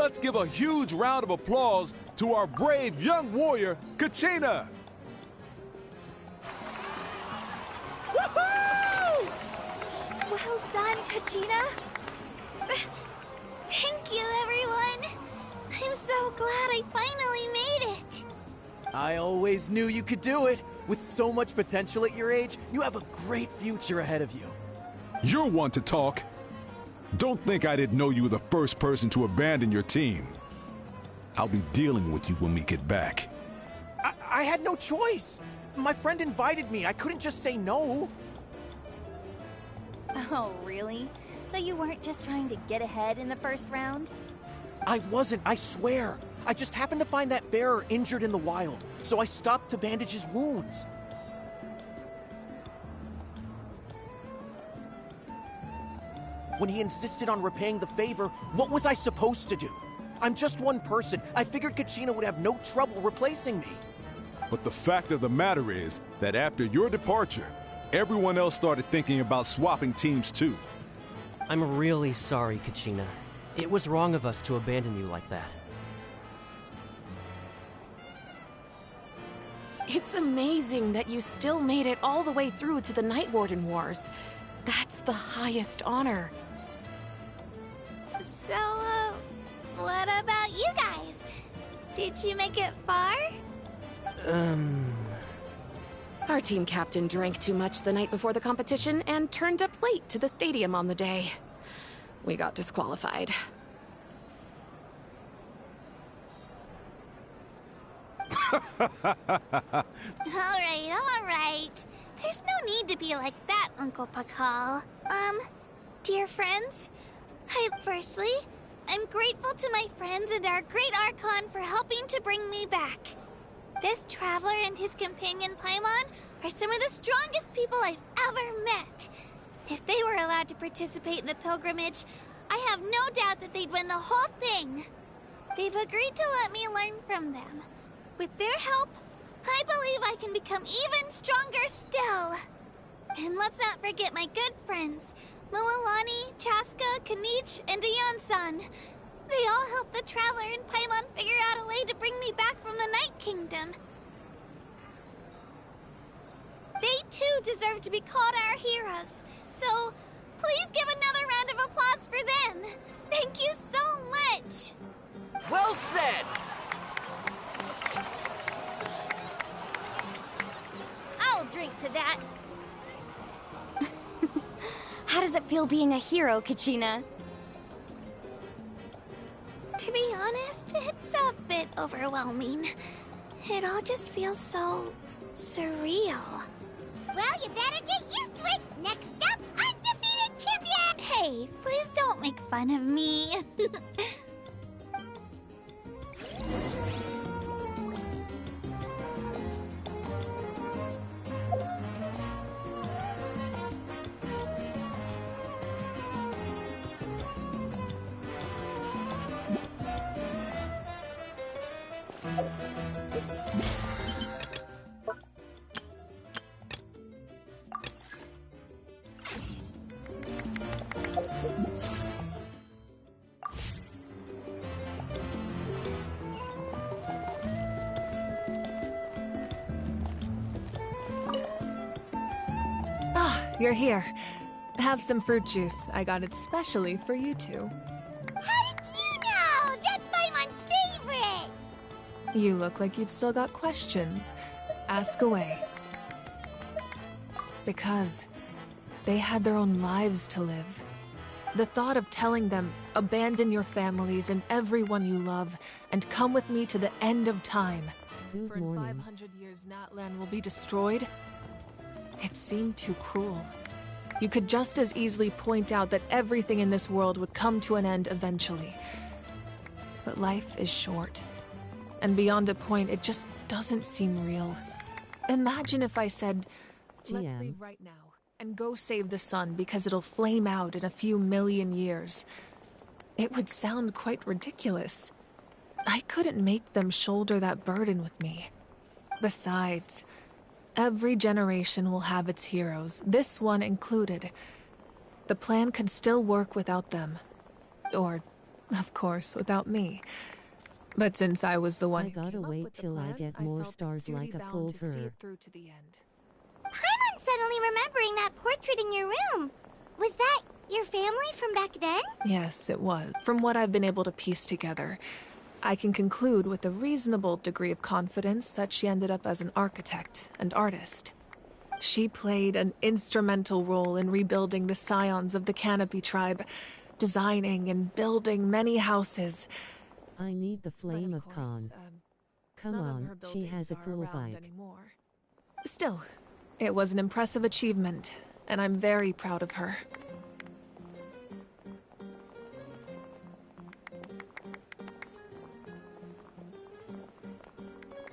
let's give a huge round of applause to our brave young warrior, Kachina! Woohoo! Well done, Kachina. Thank you, everyone. I'm so glad I finally made it. I always knew you could do it. With so much potential at your age, you have a great future ahead of you. You're one to talk. Don't think I didn't know you were the first person to abandon your team. I'll be dealing with you when we get back. I had no choice. My friend invited me. I couldn't just say no. Oh, really? So you weren't just trying to get ahead in the first round? I wasn't, I swear. I just happened to find that bearer injured in the wild, so I stopped to bandage his wounds. When he insisted on repaying the favor, what was I supposed to do? I'm just one person. I figured Kachina would have no trouble replacing me. But the fact of the matter is that after your departure, everyone else started thinking about swapping teams too. I'm really sorry, Kachina. It was wrong of us to abandon you like that. It's amazing that you still made it all the way through to the Night Warden Wars. That's the highest honor. So, what about you guys? Did you make it far? Our team captain drank too much the night before the competition and turned up late to the stadium on the day. We got disqualified. Alright. There's no need to be like that, Uncle Pakal. Dear friends, I'm grateful to my friends and our great Archon for helping to bring me back. This traveler and his companion Paimon are some of the strongest people I've ever met. If they were allowed to participate in the pilgrimage, I have no doubt that they'd win the whole thing. They've agreed to let me learn from them. With their help, I believe I can become even stronger still. And let's not forget my good friends, Moalani, Chaska, Kanich, and Ayan-san. They all helped the Traveler and Paimon figure out a way to bring me back from the Night Kingdom. They too deserve to be called our heroes, so please give another round of applause for them. Thank you so much. Well said! I'll drink to that. How does it feel being a hero, Kachina? To be honest, it's a bit overwhelming. It all just feels so surreal. Well, you better get used to it. Next up, undefeated champion! Hey, please don't make fun of me. You're here. Have some fruit juice. I got it specially for you two. How did you know? That's Paimon's favorite! You look like you've still got questions. Ask away. Because they had their own lives to live. The thought of telling them, abandon your families and everyone you love, and come with me to the end of time. For in 500 years, Natlan will be destroyed. It seemed too cruel. You could just as easily point out that everything in this world would come to an end eventually. But life is short. And beyond a point, it just doesn't seem real. Imagine if I said, let's leave right now and go save the sun because it'll flame out in a few million years. It would sound quite ridiculous. I couldn't make them shoulder that burden with me. Besides, every generation will have its heroes, this one included. The plan could still work without them. Or Of course, without me. But since I was the one I who gotta came up wait with the till I plan, get more felt stars like I duty-bound pulled to see her. it through to the end. Paimon's suddenly remembering that portrait in your room. Was that your family from back then? Yes, it was. From what I've been able to piece together, I can conclude with a reasonable degree of confidence that she ended up as an architect and artist. She played an instrumental role in rebuilding the scions of the Canopy tribe, designing and building many houses. I need the flame of course, Khan. Come none of on, her she has a buildings are cool around bike. anymore. Still, it was an impressive achievement, and I'm very proud of her.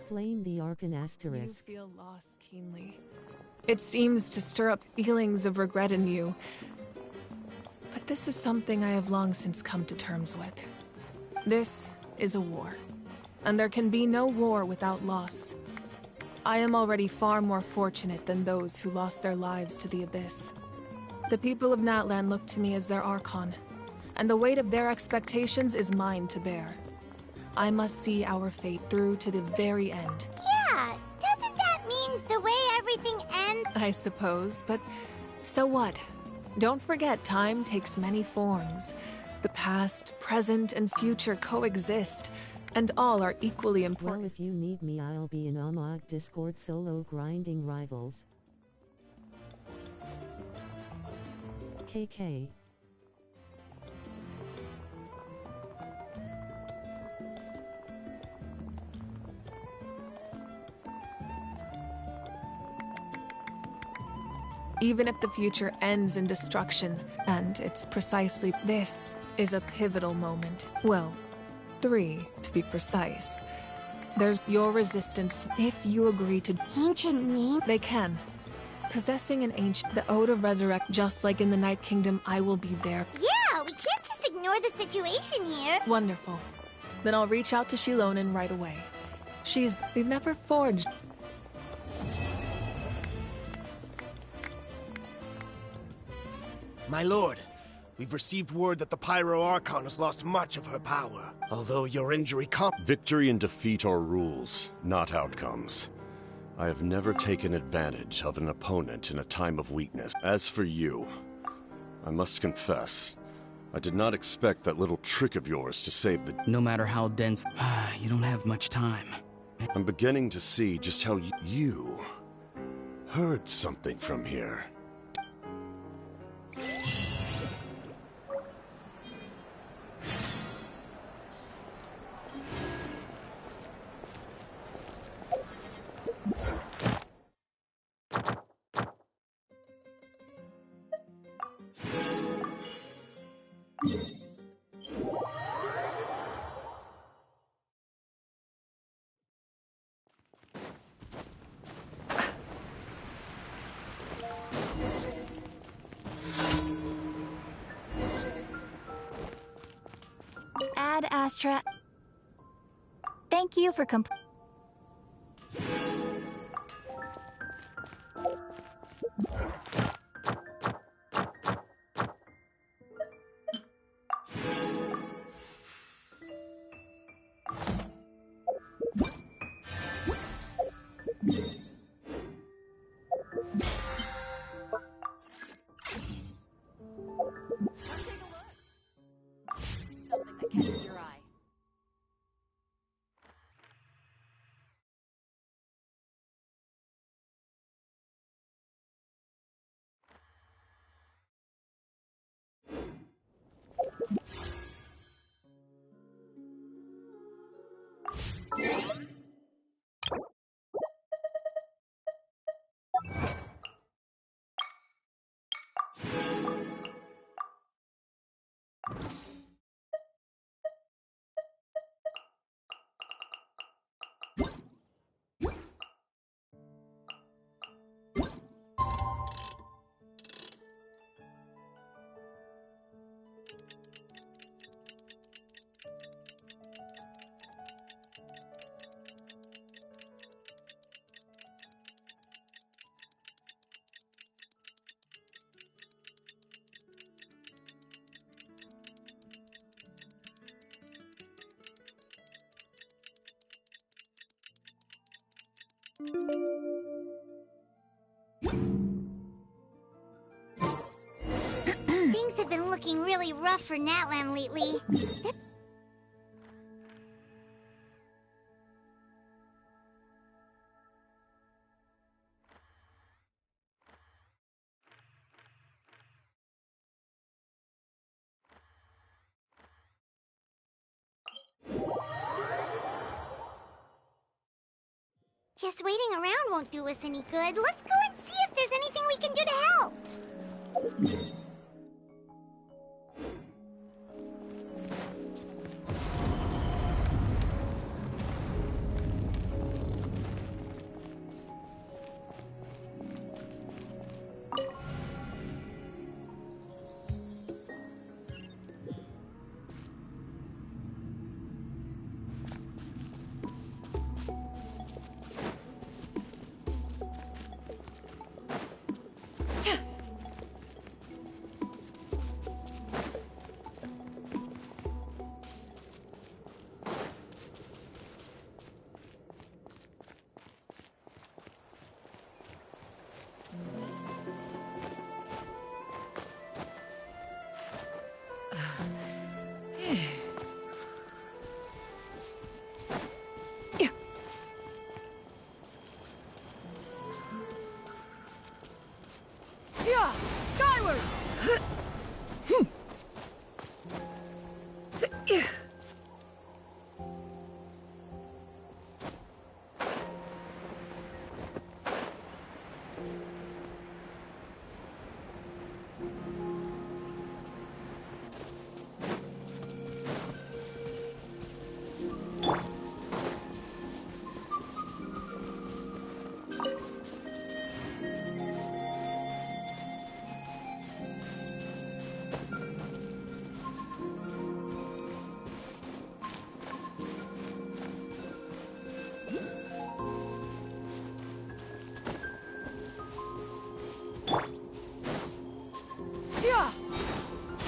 Flame the Arcan You asterisk. feel loss keenly. It seems to stir up feelings of regret in you. But this is something I have long since come to terms with. This is a war, and there can be no war without loss. I am already far more fortunate than those who lost their lives to the Abyss. The people of Natlan look to me as their Archon, and the weight of their expectations is mine to bear. I must see our fate through to the very end. Yeah, doesn't that mean the way everything ends? I suppose, but so what? Don't forget, time takes many forms. The past, present, and future coexist, and all are equally important. Well, if you need me, I'll be in Amok Discord solo grinding rivals. KK. Even if the future ends in destruction, and it's precisely this is a pivotal moment. Well, 3 to be precise. There's your resistance if you agree to. Ancient name? They can. Possessing an ancient, the Ode of Resurrect, just like in the Night Kingdom, I will be there. Yeah, we can't just ignore the situation here. Wonderful. Then I'll reach out to Shilonen right away. We've never forged. My lord, we've received word that the Pyro Archon has lost much of her power. Although your injury Victory and defeat are rules, not outcomes. I have never taken advantage of an opponent in a time of weakness. As for you, I must confess, I did not expect that little trick of yours to save the... No matter how dense, you don't have much time. I'm beginning to see just how you heard something from here. Ad Astra. Thank you for Things have been looking really rough for Natlan lately. Just waiting around won't do us any good. Let's go and see if there's anything we can do to help. Skyward!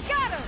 Scatter!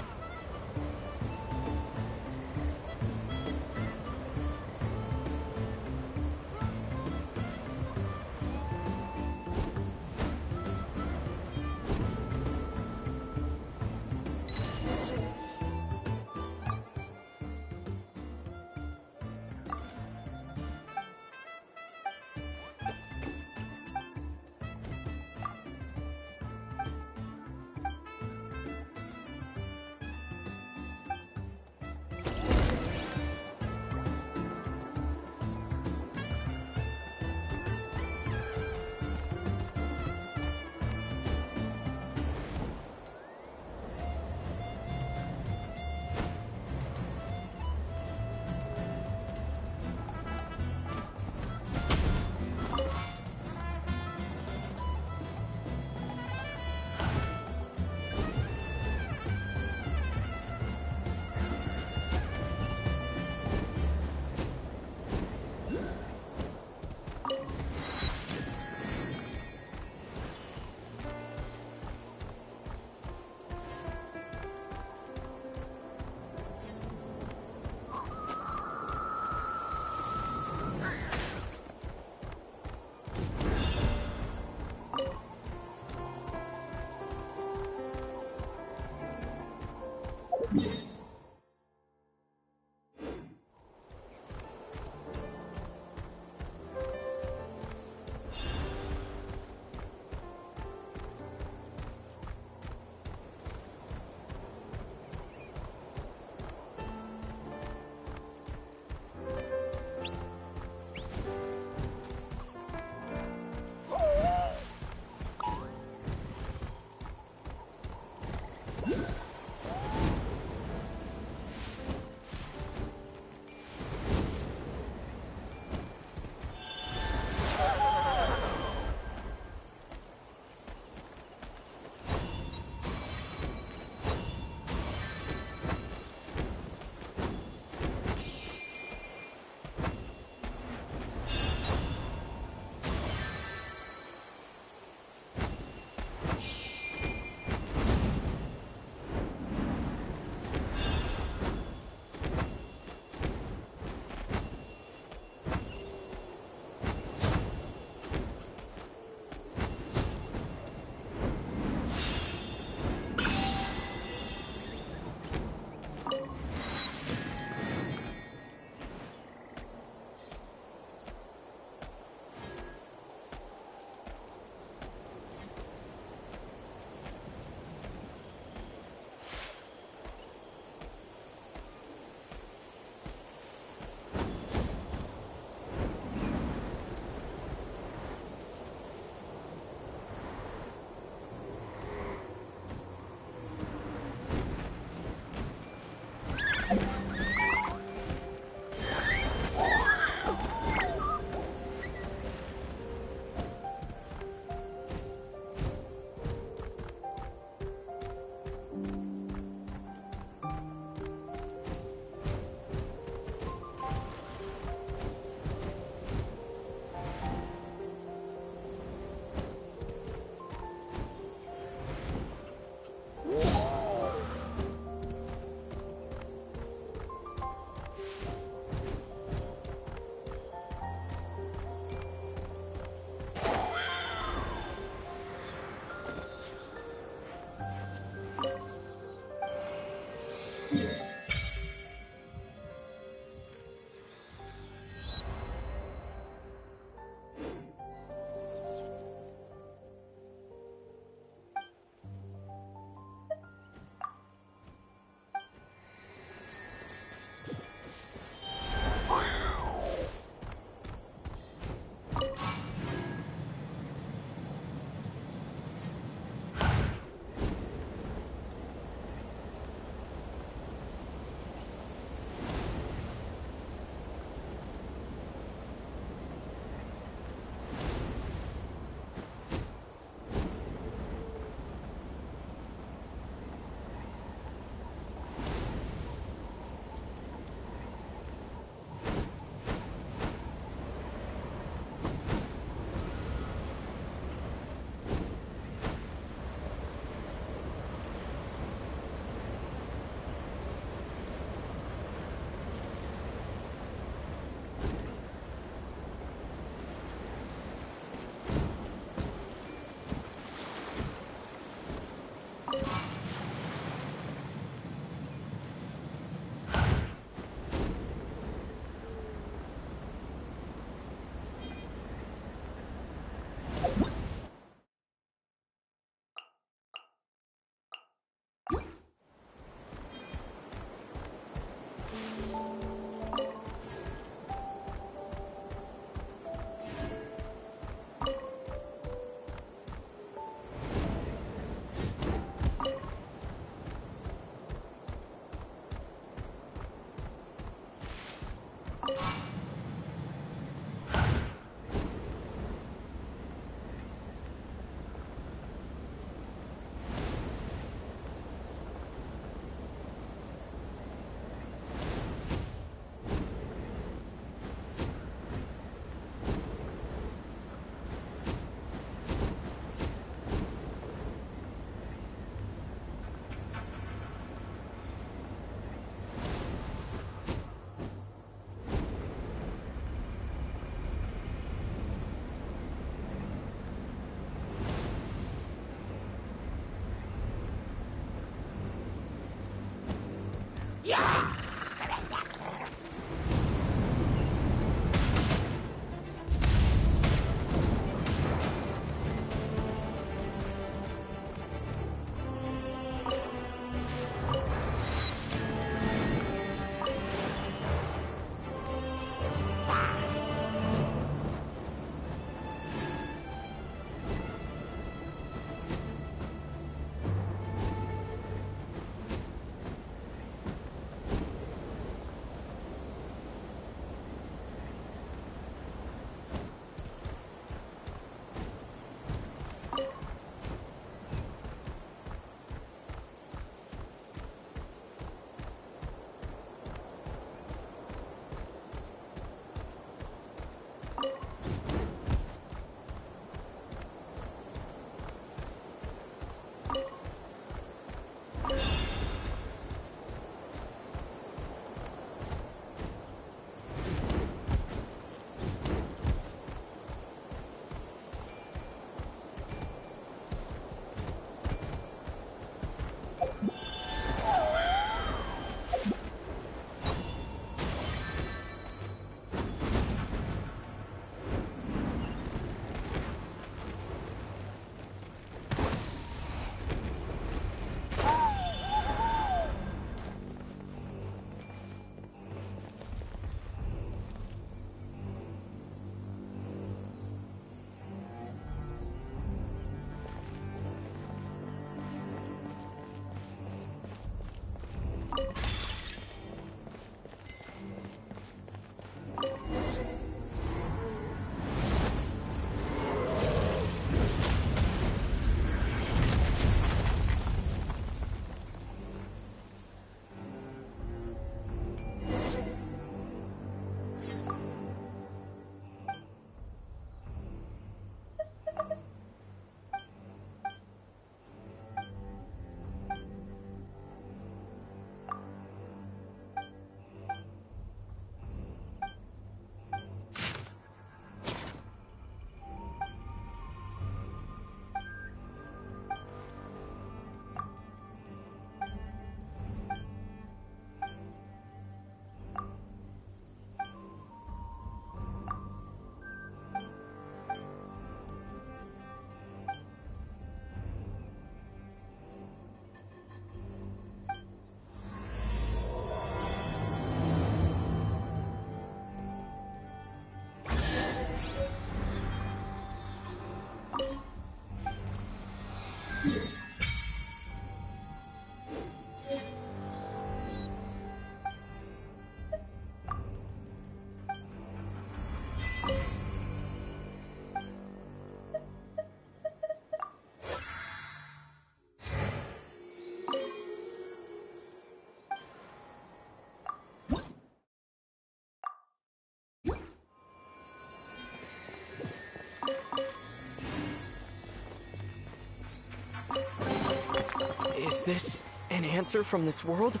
this an answer from this world?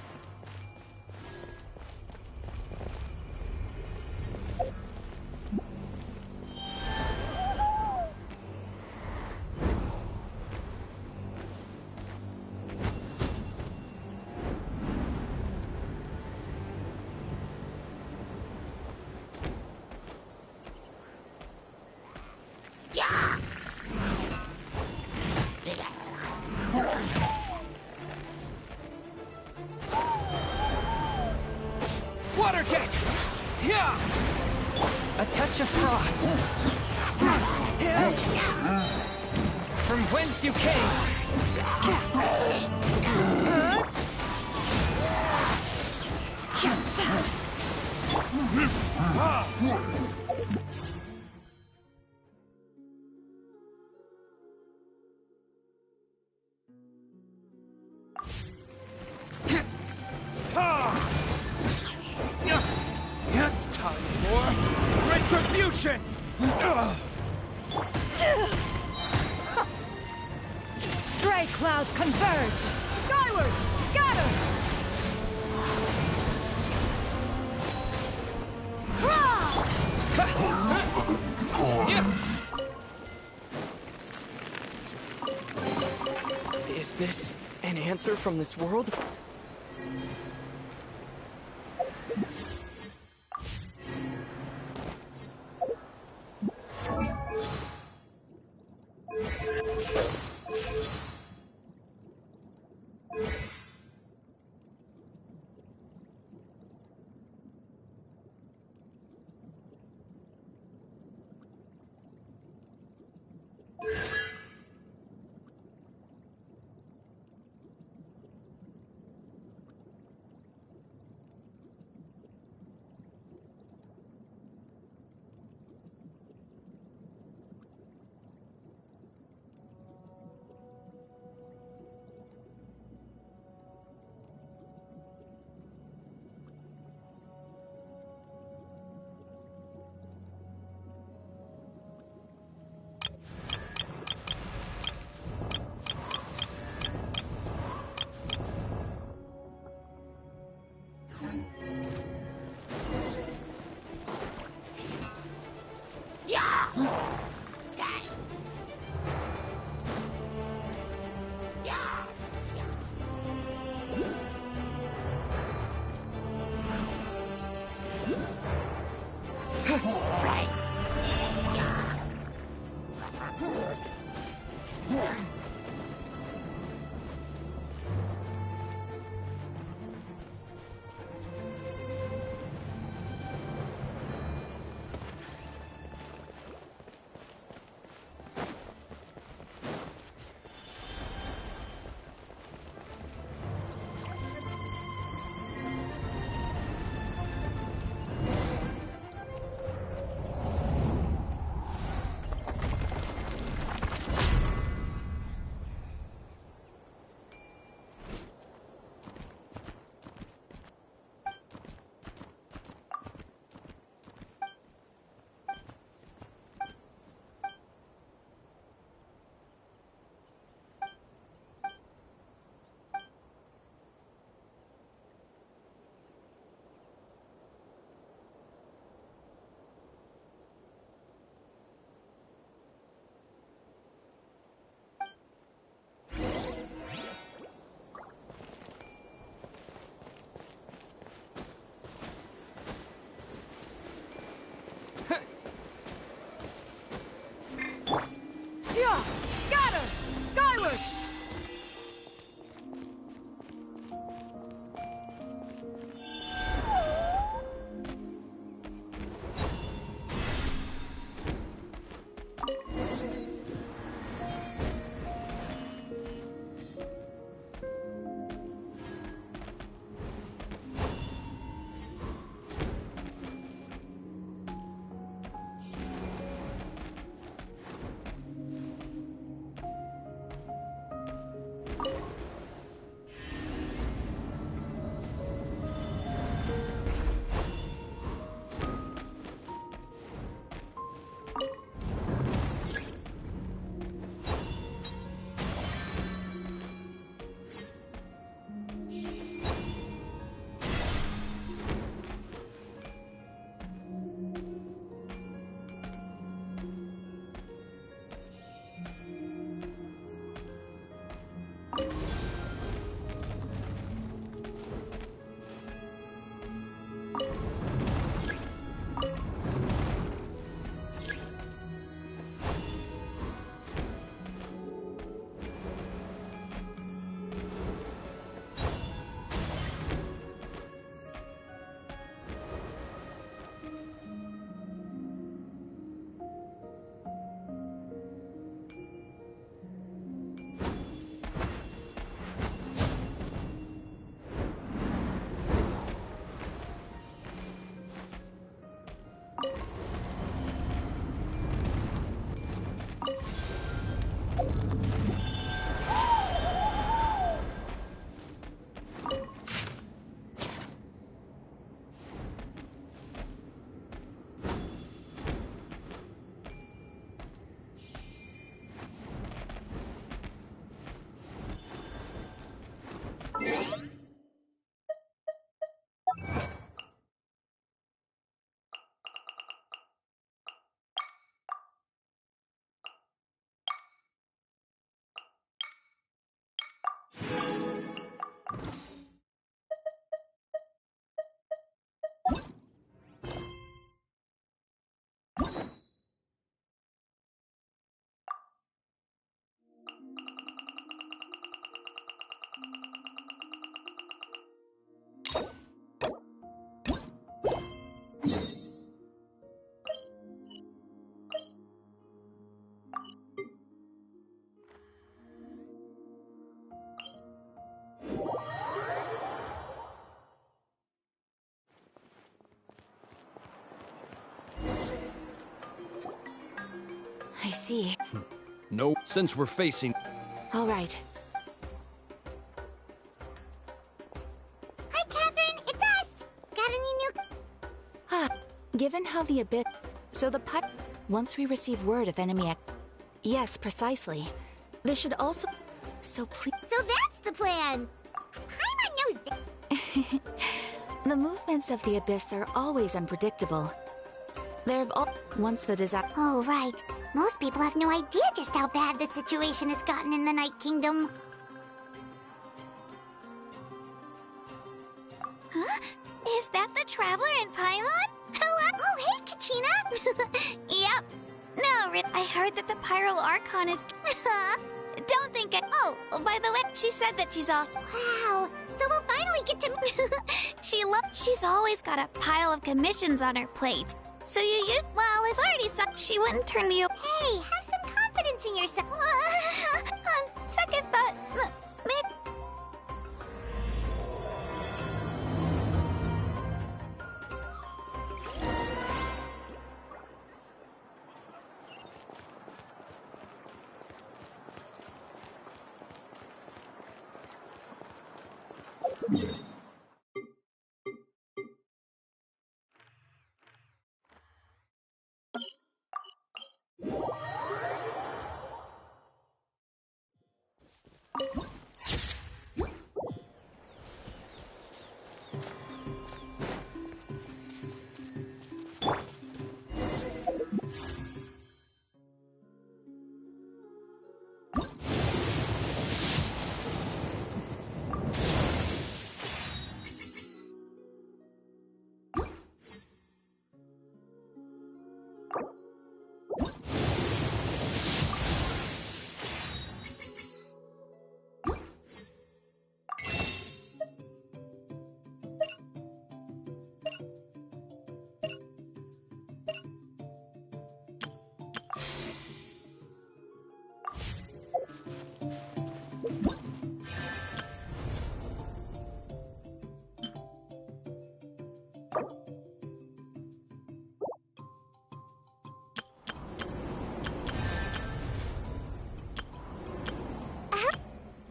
Water jet! Yeah! A touch of frost. From whence you came. Time for retribution! Stray clouds converge! Skyward! Scatter! Is this an answer from this world? I see. No, since we're facing... All right. Hi, Catherine! It's us! Got any new... Given how the Abyss... So the pipe... Once we receive word of enemy Yes, precisely. This should also... So please... So that's the plan! Paimon knows that... The movements of the Abyss are always unpredictable. There have all... Once the disaster... Oh, right. Most people have no idea just how bad the situation has gotten in the Night Kingdom. Huh? Is that the Traveler in Paimon? Hello? Oh, hey, Kachina! Yep. No, I heard that the Pyro Archon is... Don't think I... Oh, by the way, she said that she's awesome. Wow. So we'll finally get to... She's always got a pile of commissions on her plate. So you use... Well, I've already saw... She wouldn't turn me over. Hey, have some confidence in yourself. On second thought, maybe...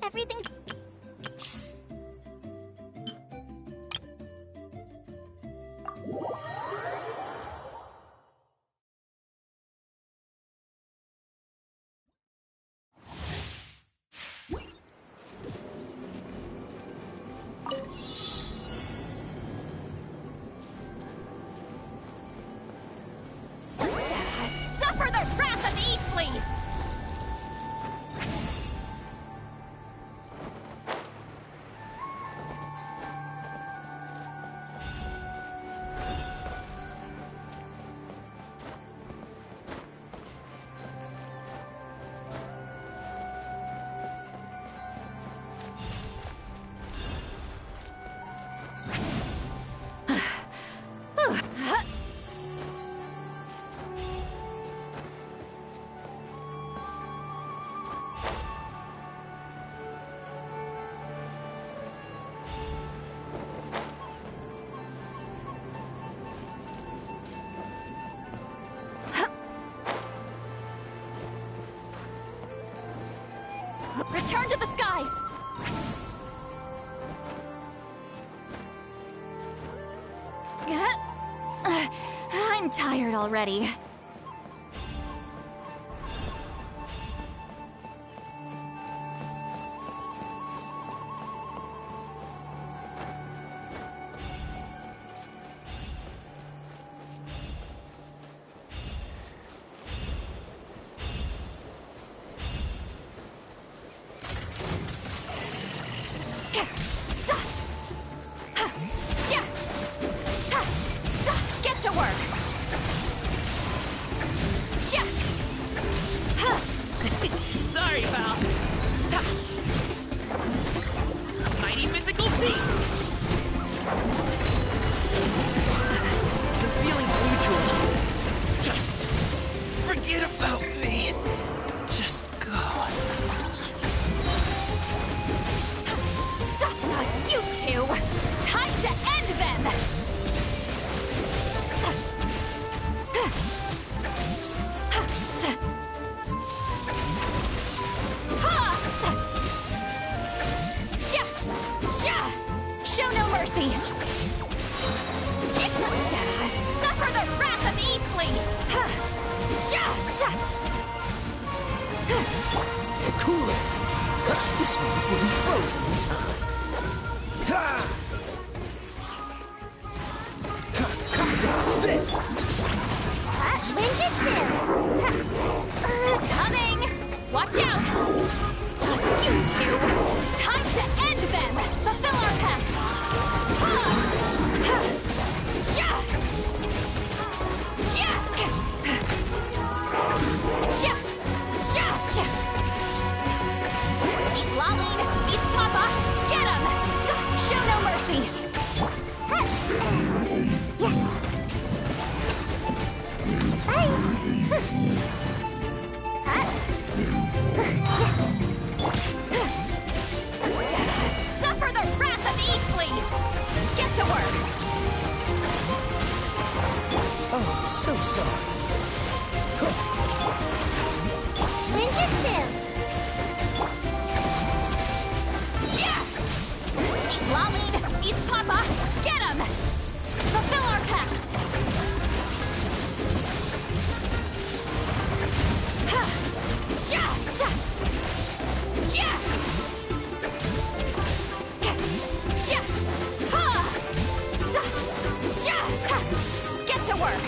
Everything's... Suffer the wrath of Eastleaf! Return to the skies! I'm tired already. Get to work! This one will be frozen in time. Ha! Dodge this! Coming! Watch out! You two! Time to end them! Fulfill our pact! Keep lolling! Eat Papa! Get him! Show no mercy! Suffer the wrath of Eastly! Get to work! Oh, so sorry. Ninjutsu! Yeah! Keep lolling! Eat Papa! Get him! Fulfill our pact! Get to work!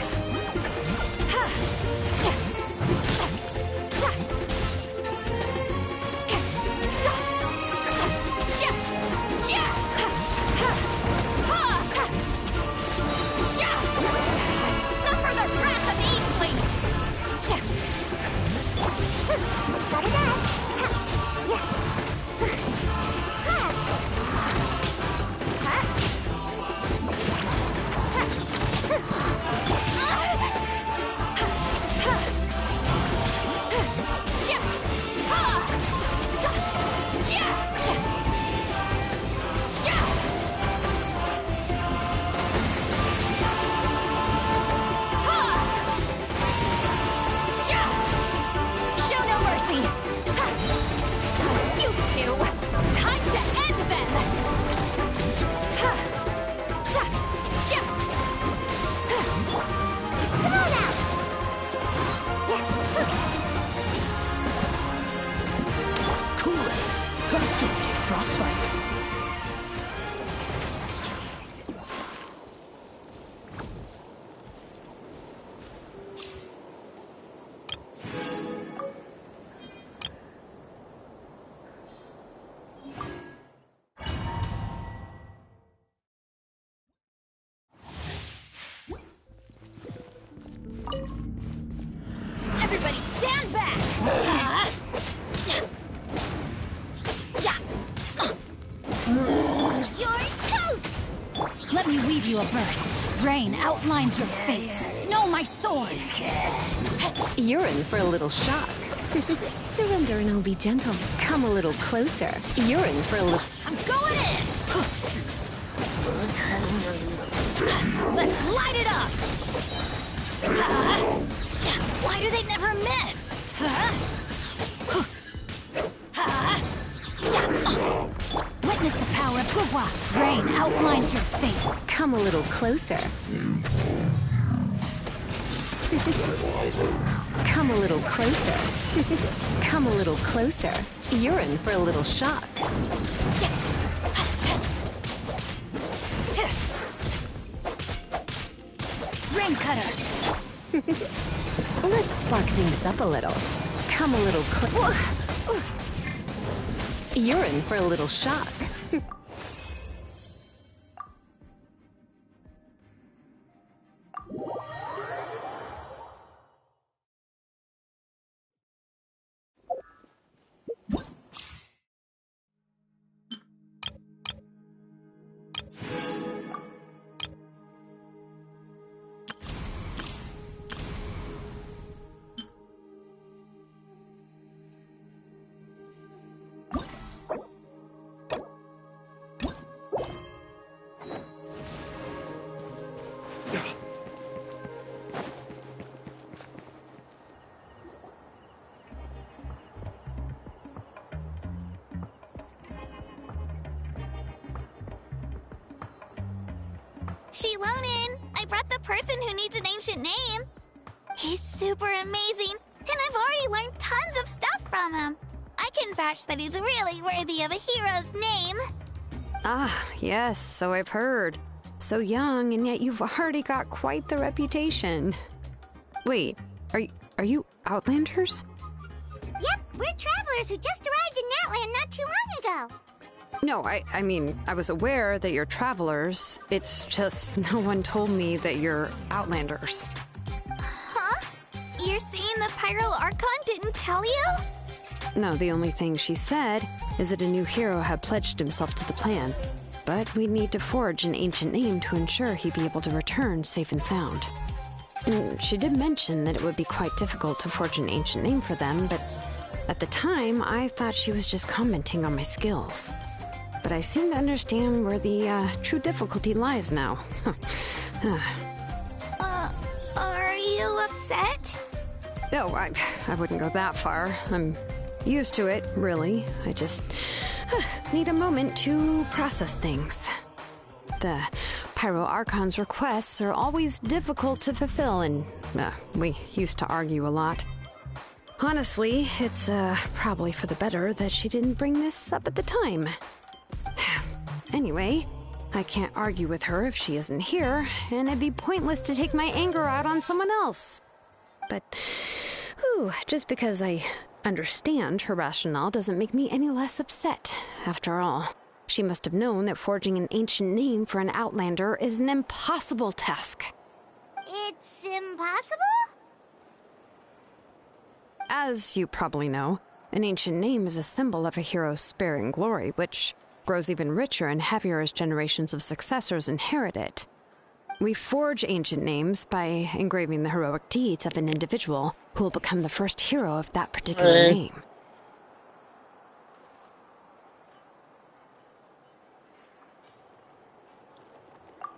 Suffer the wrath of Eastly! Gotta dash! Show no mercy! You two! Time to end them! Come on out! Cool it! Don't get frostbite. Everybody stand back! You're toast! Let me weave you a verse. Rain outlines your fate. Know my sword! You're in for a little shock. Surrender and I'll be gentle. Come a little closer. You're in for a little... I'm going in! Let's light it up! Why do they never miss? Witness the power of Guhua. Rain outlines your fate. Come a little closer. Come a little closer. Come a little closer. You're in for a little shock. Rain cutter. Let's spark things up a little. Come a little closer. You're in for a little shock. Shilonin, I brought the person who needs an ancient name. He's super amazing, and I've already learned tons of stuff from him. I can vouch that he's really worthy of a hero's name. Ah, yes, so I've heard. So young, and yet you've already got quite the reputation. Wait, are you Outlanders? Yep, we're travelers who just arrived in Natlan not too long ago. No, I mean, I was aware that you're travelers. It's just no one told me that you're Outlanders. Huh? You're saying the Pyro Archon didn't tell you? No, the only thing she said is that a new hero had pledged himself to the plan. But we'd need to forge an ancient name to ensure he'd be able to return safe and sound. And she did mention that it would be quite difficult to forge an ancient name for them, but at the time, I thought she was just commenting on my skills. But I seem to understand where the true difficulty lies now. Are you upset? No, I wouldn't go that far. I'm used to it, really. I just need a moment to process things. The Pyro Archon's requests are always difficult to fulfill, and we used to argue a lot. Honestly, it's probably for the better that she didn't bring this up at the time. Anyway, I can't argue with her if she isn't here, and it'd be pointless to take my anger out on someone else. But, just because I understand her rationale doesn't make me any less upset. After all, she must have known that forging an ancient name for an Outlander is an impossible task. It's impossible? As you probably know, an ancient name is a symbol of a hero's spirit and glory, which grows even richer and heavier as generations of successors inherit it. We forge ancient names by engraving the heroic deeds of an individual who will become the first hero of that particular name.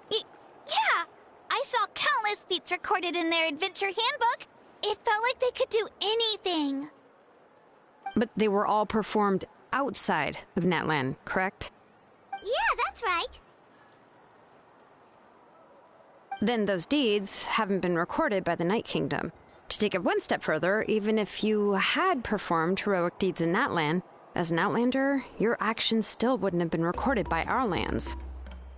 Yeah! I saw countless feats recorded in their adventure handbook. It felt like they could do anything. But they were all performed outside of Natlan, correct? Yeah, that's right. Then those deeds haven't been recorded by the Night Kingdom. To take it one step further, even if you had performed heroic deeds in Natlan, as an Outlander, your actions still wouldn't have been recorded by our lands.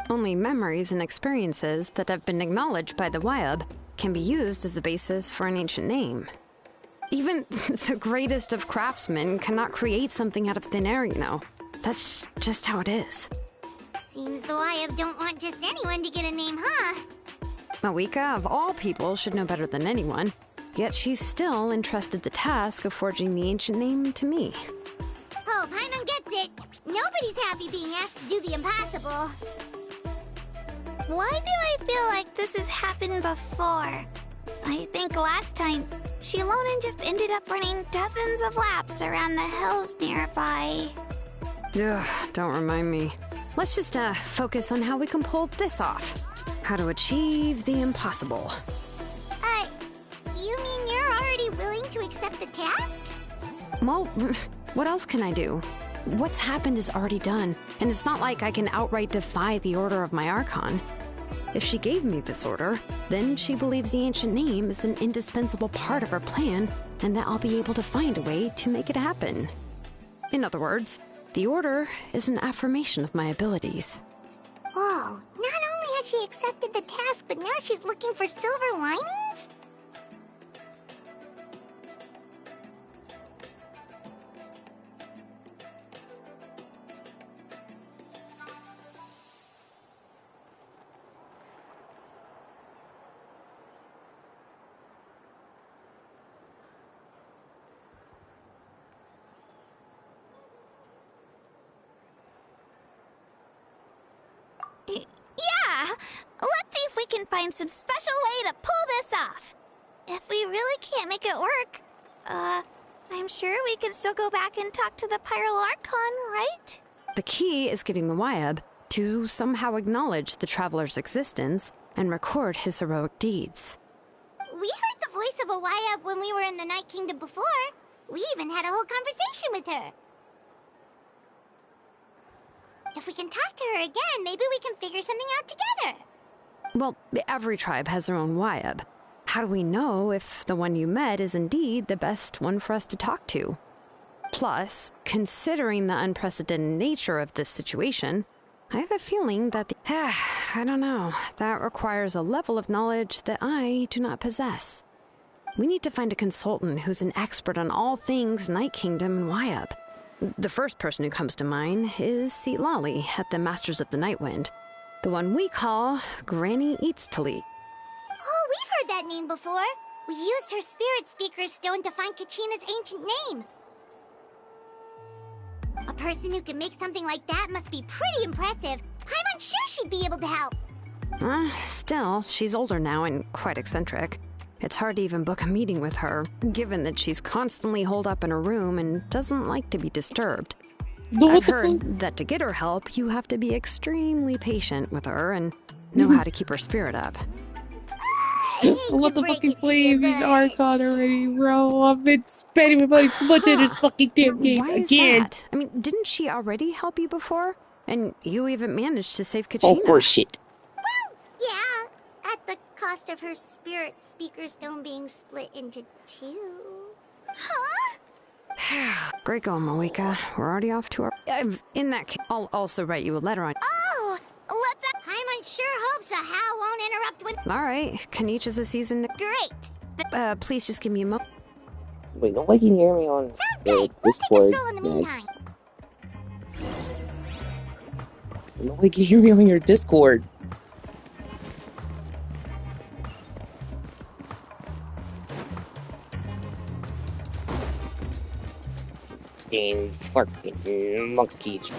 Only memories and experiences that have been acknowledged by the Wyab can be used as a basis for an ancient name. Even the greatest of craftsmen cannot create something out of thin air, you know. That's just how it is. Seems the Wyab don't want just anyone to get a name, huh? Mawika, of all people, should know better than anyone, yet she's still entrusted the task of forging the ancient name to me. Oh, Paimon gets it. Nobody's happy being asked to do the impossible. Why do I feel like this has happened before? I think last time, Xilonen just ended up running dozens of laps around the hills nearby. Ugh, don't remind me. Let's just focus on how we can pull this off. How to achieve the impossible. You mean you're already willing to accept the task? Well, what else can I do? What's happened is already done, and it's not like I can outright defy the order of my Archon. If she gave me this order, then she believes the ancient name is an indispensable part of her plan, and that I'll be able to find a way to make it happen. In other words, the order is an affirmation of my abilities. Whoa, not only has she accepted the task, but now she's looking for silver linings? Yeah! Let's see if we can find some special way to pull this off. If we really can't make it work, I'm sure we can still go back and talk to the Pyro Archon, right? The key is getting the Wyab to somehow acknowledge the Traveler's existence and record his heroic deeds. We heard the voice of a Wyab when we were in the Night Kingdom before. We even had a whole conversation with her. If we can talk to her again, maybe we can figure something out together. Well, every tribe has their own Wyab. How do we know if the one you met is indeed the best one for us to talk to? Plus, considering the unprecedented nature of this situation, I have a feeling that I don't know, that requires a level of knowledge that I do not possess. We need to find a consultant who's an expert on all things Night Kingdom and Wyup. The first person who comes to mind is Citlali at the Masters of the Nightwind, the one we call Granny Eatstali. Oh, we've heard that name before. We used her Spirit Speaker Stone to find Kachina's ancient name. A person who can make something like that must be pretty impressive. I'm unsure she'd be able to help. Still, she's older now and quite eccentric. It's hard to even book a meeting with her, given that she's constantly holed up in her room and doesn't like to be disturbed. I've heard that to get her help, you have to be extremely patient with her and know how to keep her spirit up. What the fucking flame in Archon already, bro? I've been spending my money too much in this fucking damn game again. That? I mean, didn't she already help you before? And you even managed to save Kachina. Oh, horseshit. Well, yeah, at the cost of her Spirit Speaker Stone being split into two. Huh? Great going, Moeka. We're already off to our... in that case, I'll also write you a letter on... Oh, let's... I'm unsure hopes a Hal won't interrupt when... Alright, Kaniche is a season... Great. Please just give me a moment. Wait, nobody can hear me on the Discord. Next. Nobody can hear me on your Discord. Fucking monkeys.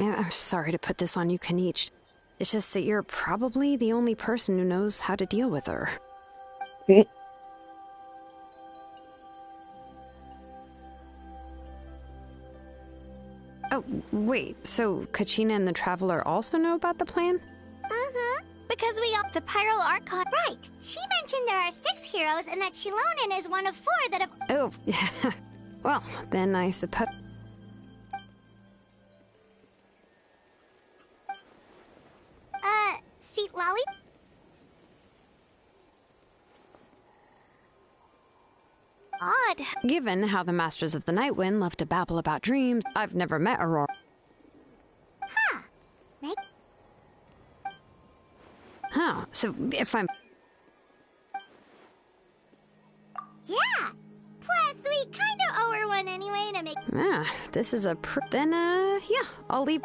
I'm sorry to put this on you, Kaniche. It's just that you're probably the only person who knows how to deal with her. Oh, wait, so Kachina and the Traveler also know about the plan? Mm-hmm. Because we all... The Pyro Archon... Right. She mentioned there are 6 heroes and that Xilonen is one of 4 that have... Oh, well, then I suppose... Citlali? Odd. Given how the Masters of the Nightwind love to babble about dreams, I've never met Aurora. Huh. Huh, so if I'm... Yeah. Plus, we kinda owe her one anyway to make... This is a then, yeah, I'll leave...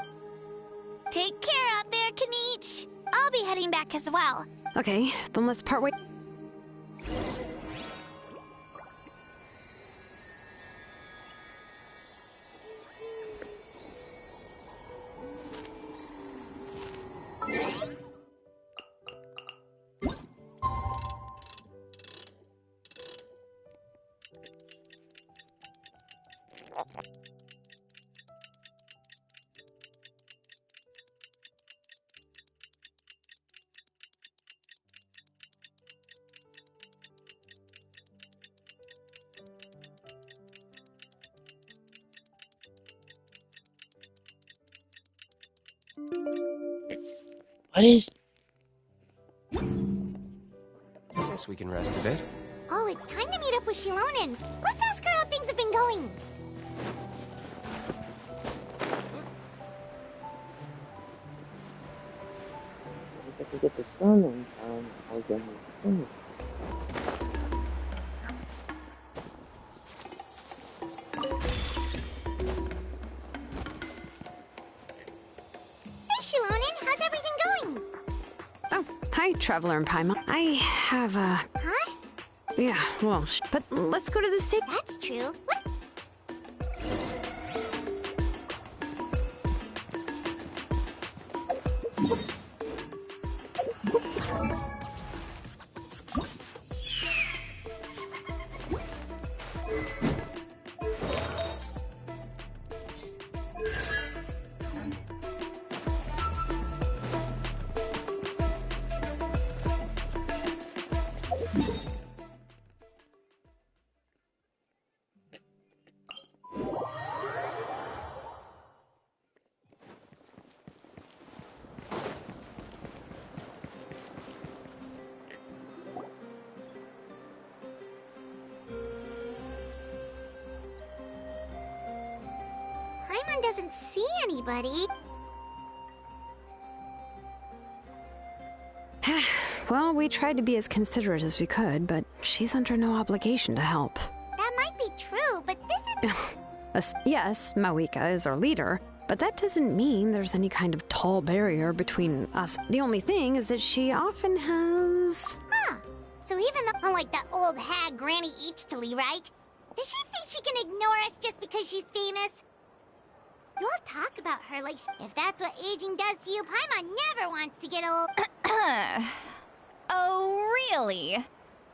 Take care out there, Kaniche. I'll be heading back as well. Okay, then let's part ways. What is... Guess we can rest a bit. Oh, it's time to meet up with Xilonen. Let's ask her how things have been going. If I can get the stone in time, I'll get the stone. Hey, Xilonen, how's everything going? Oh, hi, Traveler and Paimon. I have a... Huh? Yeah, well, but let's go to the state. That's true. What? doesn't see anybody. Well, we tried to be as considerate as we could, but she's under no obligation to help. That might be true, but this is... Yes, Mawika is our leader, but that doesn't mean there's any kind of tall barrier between us. The only thing is that she often has... Huh. So even though, unlike that old hag Granny Eatstly, right? Does she think she can ignore us just because she's famous? You all talk about her like if that's what aging does to you, Paimon never wants to get old. Oh, really?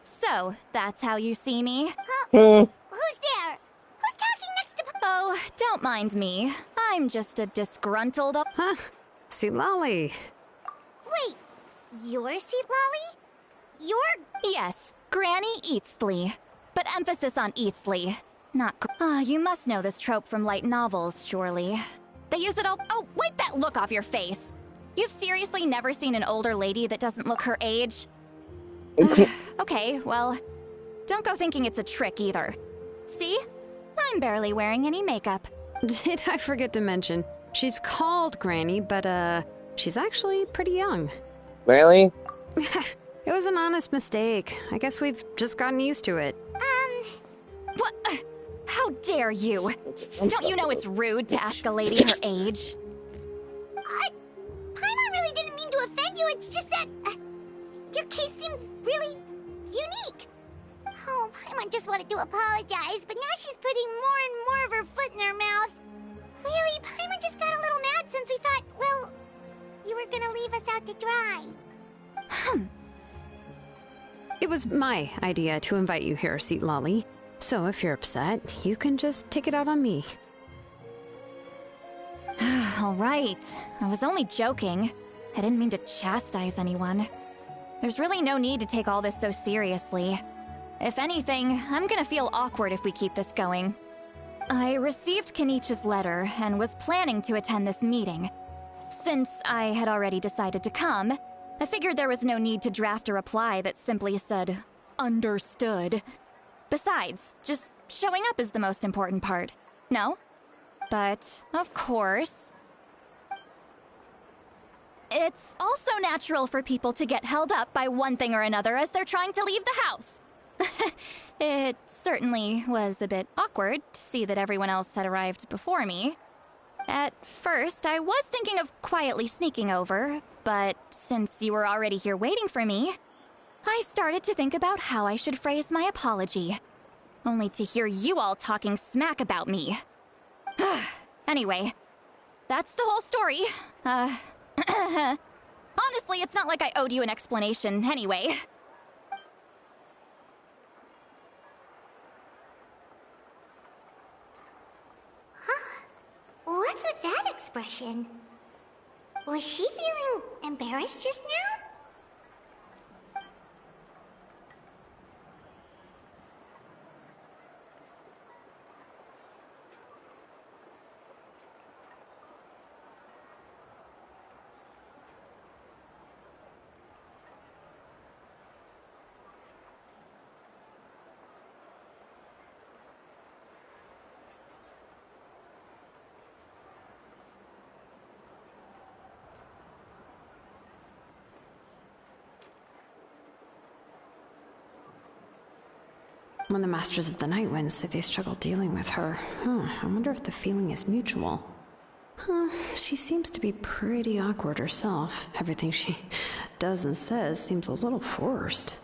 So, that's how you see me? Who's there? Who's talking next to Oh, don't mind me. I'm just a disgruntled... Huh? Seatlali. Wait, you're Seatlali? You're... Yes, Granny Eatstly. But emphasis on Eatstly. Not you must know this trope from light novels, surely. They use it all- Oh, wipe that look off your face! You've seriously never seen an older lady that doesn't look her age? Okay, well, don't go thinking it's a trick either. See? I'm barely wearing any makeup. Did I forget to mention, she's called Granny, but she's actually pretty young. Really? It was an honest mistake. I guess we've just gotten used to it. What? How dare you? Don't you know it's rude to ask a lady her age? Paimon really didn't mean to offend you, it's just that... your case seems really unique. Oh, Paimon just wanted to apologize, but now she's putting more and more of her foot in her mouth. Really, Paimon just got a little mad since we thought, well, you were gonna leave us out to dry. It was my idea to invite you here, Seatlali. So if you're upset, you can just take it out on me. All right. I was only joking. I didn't mean to chastise anyone. There's really no need to take all this so seriously. If anything, I'm gonna feel awkward if we keep this going. I received Kenichi's letter and was planning to attend this meeting. Since I had already decided to come, I figured there was no need to draft a reply that simply said, "Understood." Besides, just showing up is the most important part. No? But, of course... It's also natural for people to get held up by one thing or another as they're trying to leave the house. It certainly was a bit awkward to see that everyone else had arrived before me. At first, I was thinking of quietly sneaking over, but since you were already here waiting for me, I started to think about how I should phrase my apology. Only to hear you all talking smack about me. Anyway, that's the whole story. Honestly, it's not like I owed you an explanation anyway. Huh? What's with that expression? Was she feeling embarrassed just now? When the Masters of the Night Wind say they struggle dealing with her, I wonder if the feeling is mutual. She seems to be pretty awkward herself. Everything she does and says seems a little forced.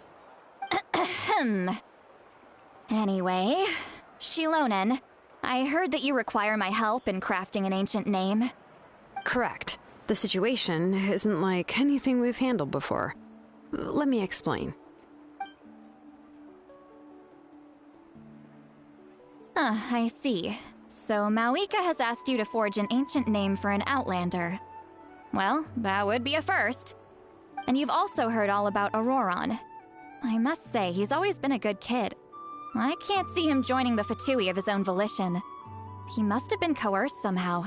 Anyway, Shilonen, I heard that you require my help in crafting an ancient name. Correct. The situation isn't like anything we've handled before. Let me explain. I see. So Mawika has asked you to forge an ancient name for an Outlander. Well, that would be a first. And you've also heard all about Auroron. I must say, he's always been a good kid. I can't see him joining the Fatui of his own volition. He must have been coerced somehow.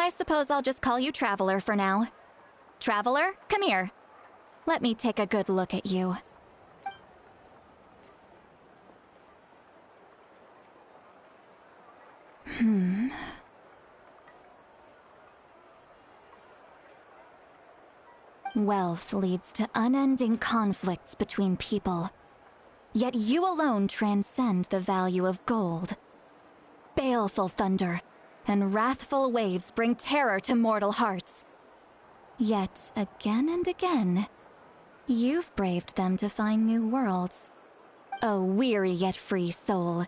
I suppose I'll just call you Traveler for now. Traveler, come here. Let me take a good look at you. Wealth leads to unending conflicts between people. Yet you alone transcend the value of gold. Baleful thunder and wrathful waves bring terror to mortal hearts. Yet, again and again, you've braved them to find new worlds. A weary yet free soul,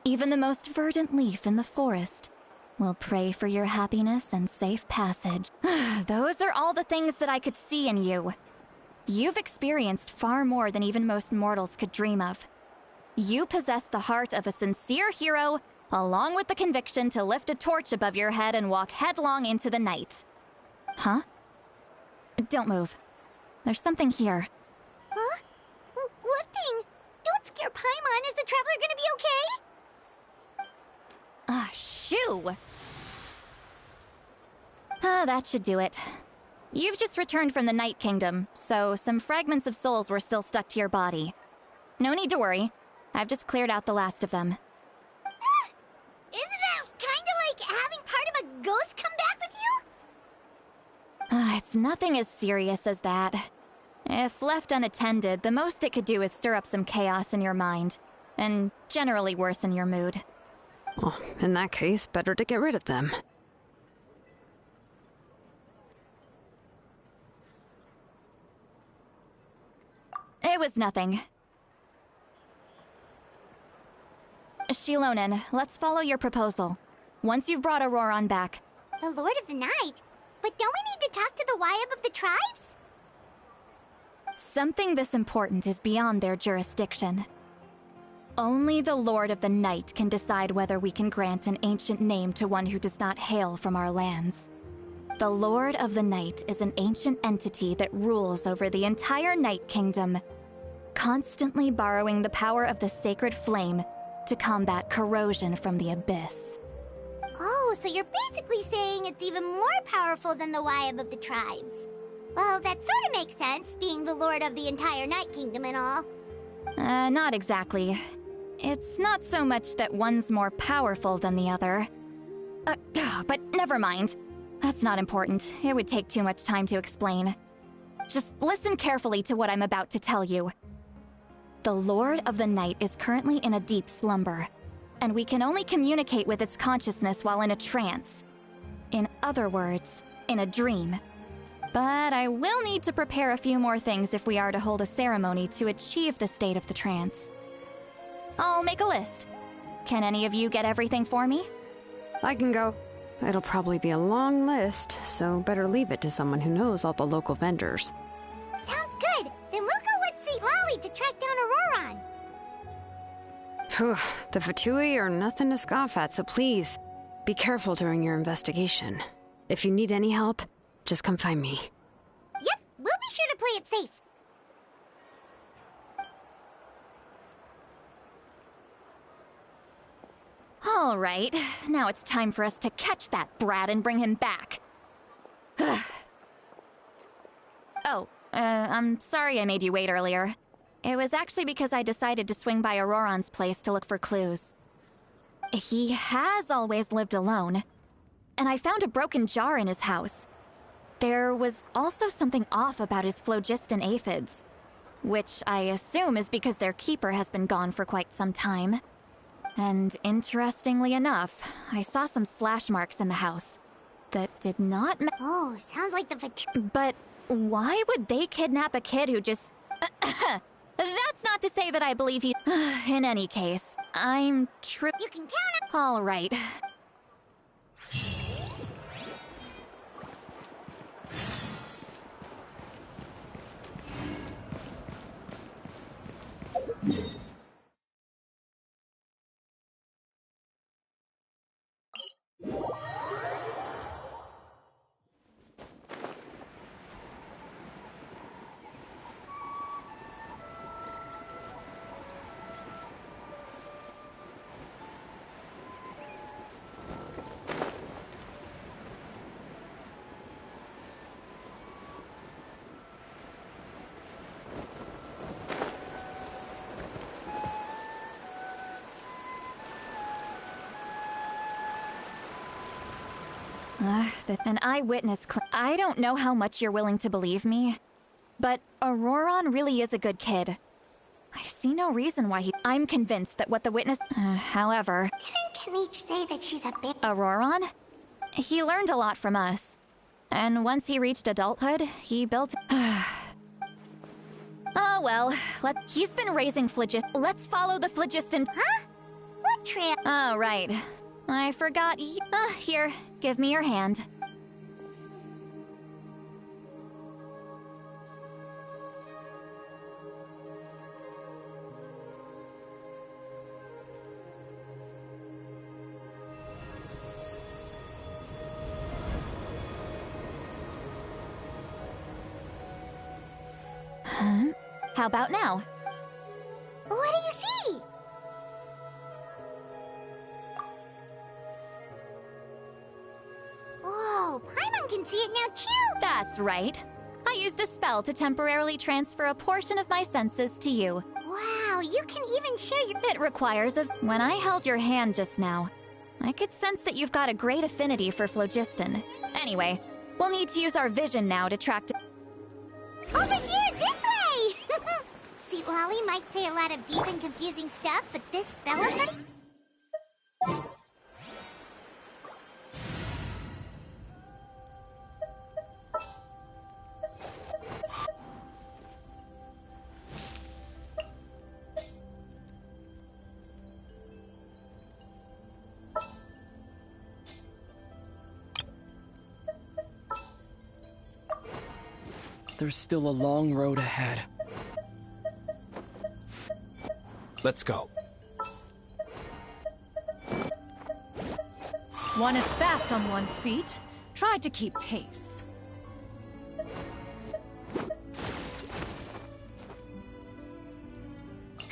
even the most verdant leaf in the forest will pray for your happiness and safe passage. Those are all the things that I could see in you. You've experienced far more than even most mortals could dream of. You possess the heart of a sincere hero, along with the conviction to lift a torch above your head and walk headlong into the night. Huh? Don't move. There's something here. Huh? What thing? Don't scare Paimon. Is the Traveler gonna be okay? Shoo! That should do it. You've just returned from the Night Kingdom, so some fragments of souls were still stuck to your body. No need to worry. I've just cleared out the last of them. Isn't that kinda like having part of a ghost come back with you? It's nothing as serious as that. If left unattended, the most it could do is stir up some chaos in your mind, and generally worsen your mood. Well, in that case, better to get rid of them. It was nothing. Shilonen, let's follow your proposal. Once you've brought Auroron back... The Lord of the Night? But don't we need to talk to the Wyab of the tribes? Something this important is beyond their jurisdiction. Only the Lord of the Night can decide whether we can grant an ancient name to one who does not hail from our lands. The Lord of the Night is an ancient entity that rules over the entire Night Kingdom, constantly borrowing the power of the sacred flame to combat corrosion from the abyss. Oh, so you're basically saying it's even more powerful than the Wyab of the tribes. Well, that sort of makes sense, being the lord of the entire Night Kingdom and all. Not exactly. It's not so much that one's more powerful than the other. But never mind. That's not important. It would take too much time to explain. Just listen carefully to what I'm about to tell you. The Lord of the Night is currently in a deep slumber, and we can only communicate with its consciousness while in a trance. In other words, in a dream. But I will need to prepare a few more things if we are to hold a ceremony to achieve the state of the trance. I'll make a list. Can any of you get everything for me? I can go. It'll probably be a long list, so better leave it to someone who knows all the local vendors. Sounds good. Then we'll go with St. Lolly to track down Auroron. Phew, the Fatui are nothing to scoff at, so please, be careful during your investigation. If you need any help, just come find me. Yep, we'll be sure to play it safe. All right, now it's time for us to catch that brat and bring him back. I'm sorry I made you wait earlier. It was actually because I decided to swing by Auroron's place to look for clues. He has always lived alone, and I found a broken jar in his house. There was also something off about his phlogiston aphids, which I assume is because their keeper has been gone for quite some time. And interestingly enough, I saw some slash marks in the house that did not Oh, sounds like the Fatui. But why would they kidnap a kid who just... That's not to say that I believe he... In any case, I'm true... You can count it! All right. An eyewitness I don't know how much you're willing to believe me, but Auroron really is a good kid. I see no reason why I'm convinced that what the witness... however... Didn't Kanich say that she's a big... Auroron? He learned a lot from us. And once he reached adulthood, he built... Oh well, he's been raising Let's follow the phlogiston... Huh? What trail? Oh, right. I forgot here, give me your hand. Huh? How about now? What do you see? Whoa, Paimon can see it now too! That's right. I used a spell to temporarily transfer a portion of my senses to you. Wow, you can even share your... It requires When I held your hand just now, I could sense that you've got a great affinity for phlogiston. Anyway, we'll need to use our vision now to track... Over here, this way! See, Lolly might say a lot of deep and confusing stuff, but this spell is... There's still a long road ahead. Let's go. One is fast on one's feet. Try to keep pace.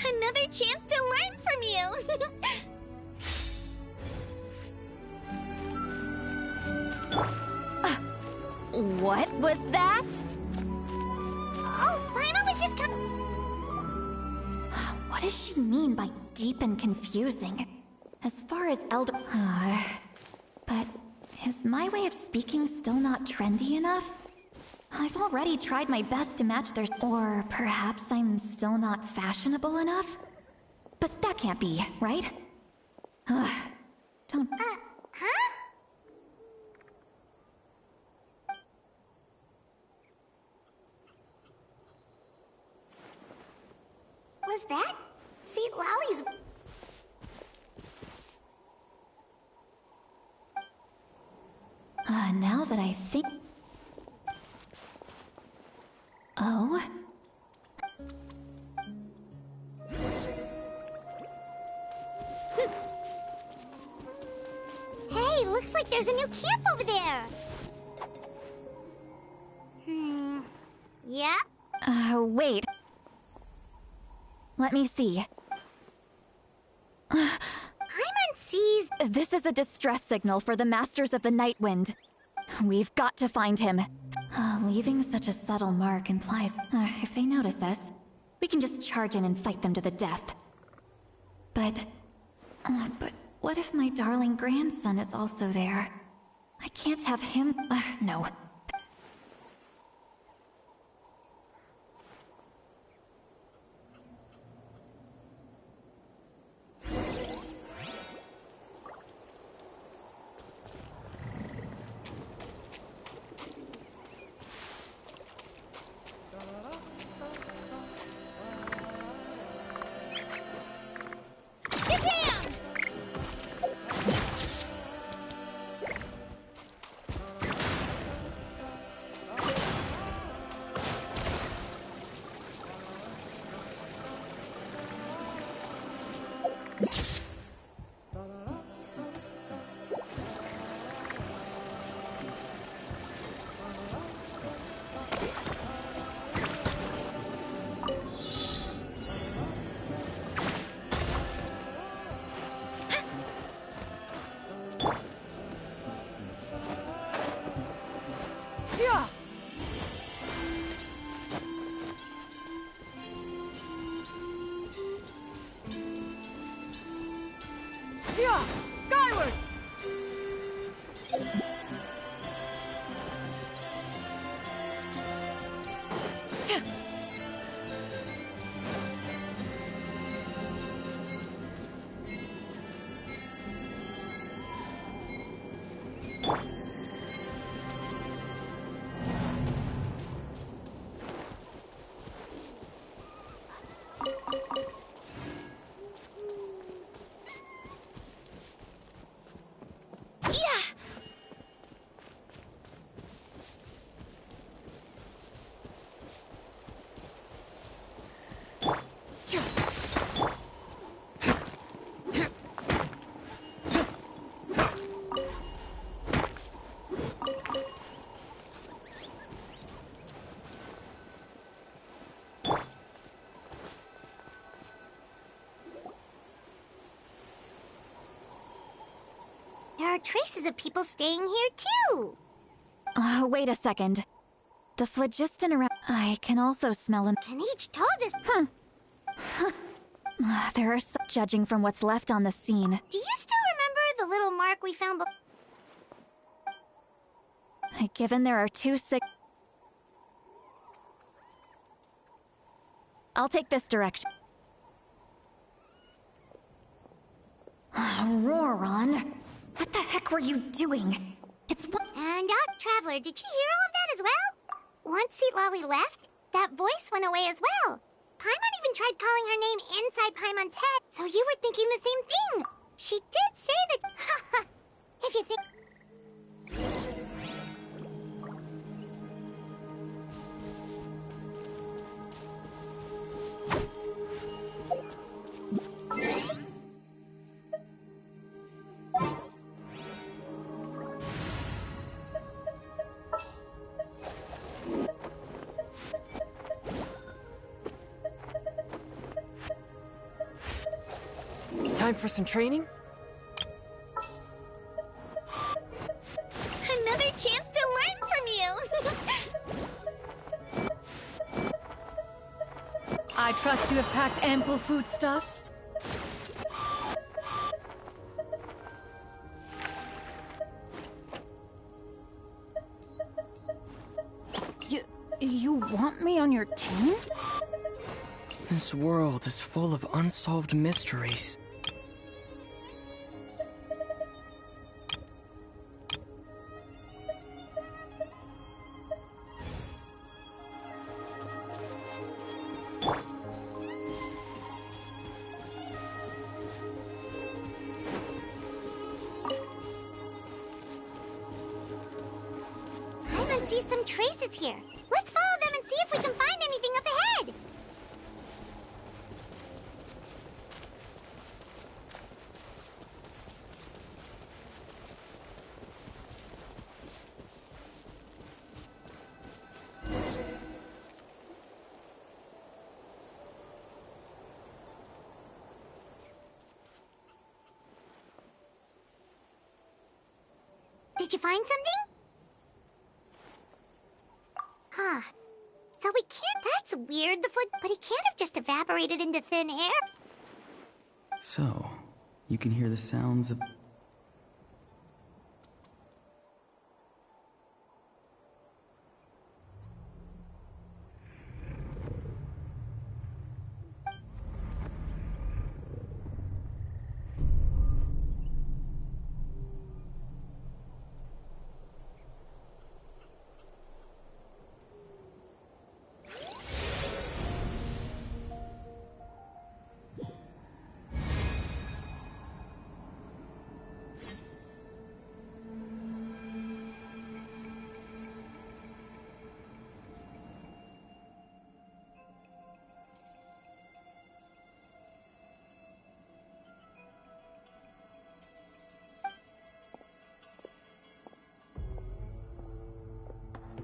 Another chance to learn from you! What was that? Oh, Paimon was just What does she mean by deep and confusing? As far as Elder... but is my way of speaking still not trendy enough? I've already tried my best to match theirs... Or perhaps I'm still not fashionable enough? But that can't be, right? Don't... huh? Was that? See, Lolly's... Now that I think... Oh? Hey, looks like there's a new camp over there! Yeah? Wait. Let me see. Paimon sees... This is a distress signal for the Masters of the Nightwind. We've got to find him. Leaving such a subtle mark implies... if they notice us, we can just charge in and fight them to the death. But what if my darling grandson is also there? I can't have him... no. Skyward! are traces of people staying here too. Wait a second. The phlogiston around... I can also smell him. Kaniche told us... There are some... Judging from what's left on the scene. Do you still remember the little mark we found Given there are 2 sick... I'll take this direction. Roran, what the heck were you doing? It's one... And Traveler, did you hear all of that as well? Once Lolly left, that voice went away as well. Paimon even tried calling her name inside Paimon's head, so you were thinking the same thing. She did say that... If you think... Time for some training? Another chance to learn from you! I trust you have packed ample foodstuffs? You want me on your team? This world is full of unsolved mysteries. Paimon sees some traces here. Let's follow them and see if we can find anything up ahead. Did you find something? Huh. So we can't... That's weird, but he can't have just evaporated into thin air. So, you can hear the sounds of...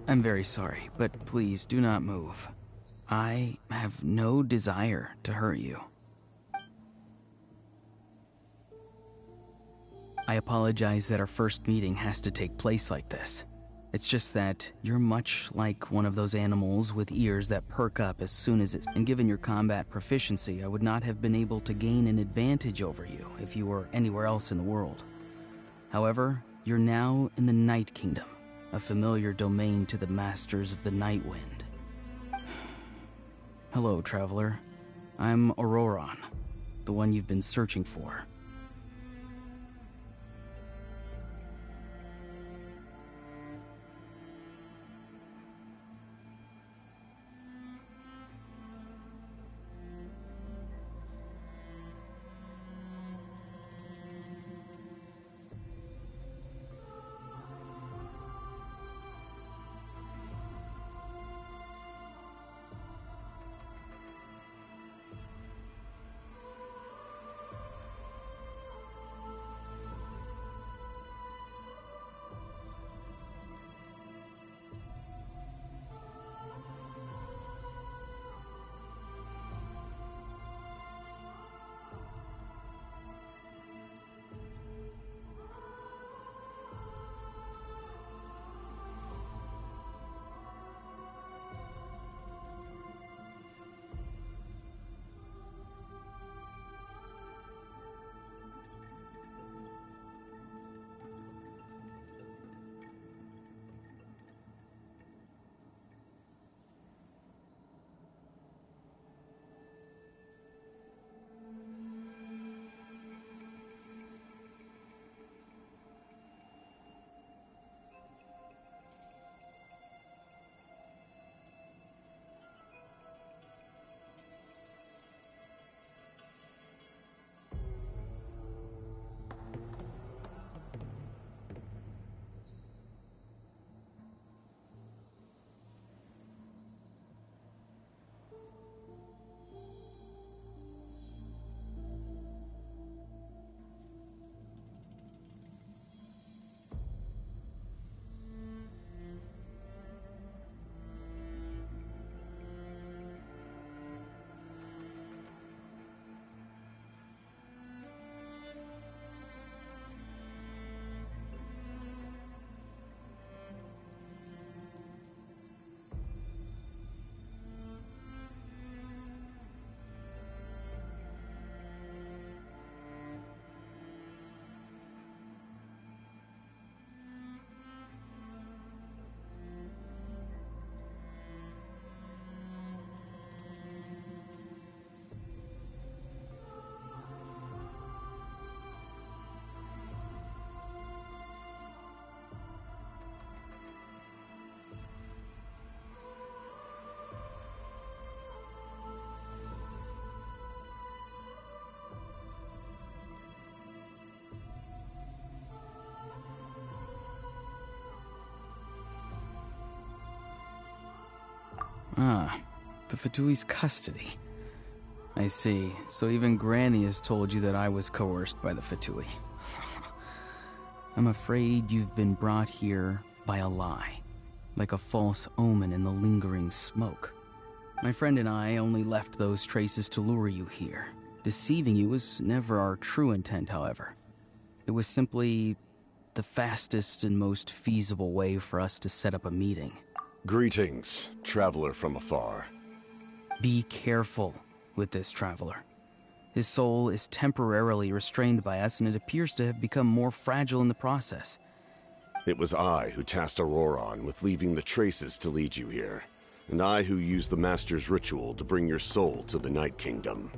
I'm very sorry, but please do not move. I have no desire to hurt you. I apologize that our first meeting has to take place like this. It's just that you're much like one of those animals with ears that perk up as soon as it's... And given your combat proficiency, I would not have been able to gain an advantage over you if you were anywhere else in the world. However, you're now in the Night Kingdom, a familiar domain to the Masters of the Night Wind. Hello, Traveler. I'm Auroran, the one you've been searching for. Ah, the Fatui's custody. I see. So even Granny has told you that I was coerced by the Fatui. I'm afraid you've been brought here by a lie, like a false omen in the lingering smoke. My friend and I only left those traces to lure you here. Deceiving you was never our true intent, however. It was simply the fastest and most feasible way for us to set up a meeting. Greetings, traveler from afar. Be careful with this traveler. His soul is temporarily restrained by us, and it appears to have become more fragile in the process. It was I who tasked Auroron with leaving the traces to lead you here, and I who used the Master's ritual to bring your soul to the Night Kingdom.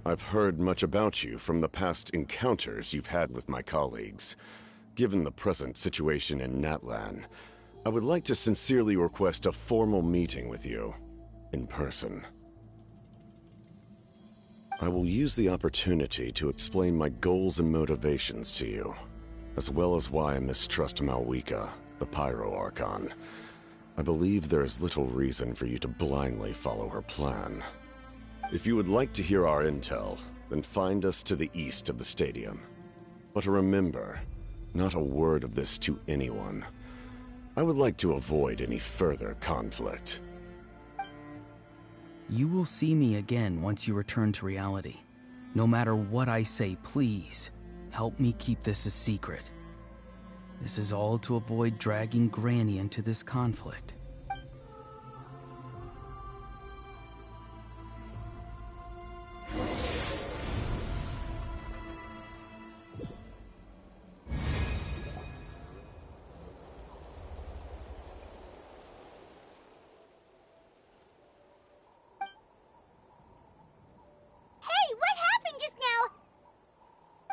I've heard much about you from the past encounters you've had with my colleagues. Given the present situation in Natlan, I would like to sincerely request a formal meeting with you, in person. I will use the opportunity to explain my goals and motivations to you, as well as why I mistrust Malwika, the Pyro Archon. I believe there is little reason for you to blindly follow her plan. If you would like to hear our intel, then find us to the east of the stadium. But remember, not a word of this to anyone. I would like to avoid any further conflict. You will see me again once you return to reality. No matter what I say, please, help me keep this a secret. This is all to avoid dragging Granny into this conflict.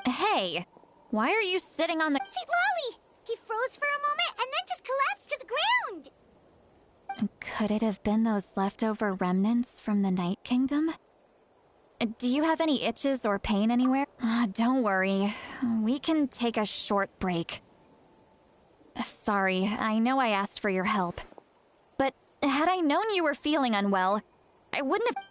Hey, why are you sitting on the— See, Lolly! He froze for a moment and then just collapsed to the ground! Could it have been those leftover remnants from the Night Kingdom? Do you have any itches or pain anywhere? Don't worry. We can take a short break. Sorry, I know I asked for your help. But had I known you were feeling unwell, I wouldn't have—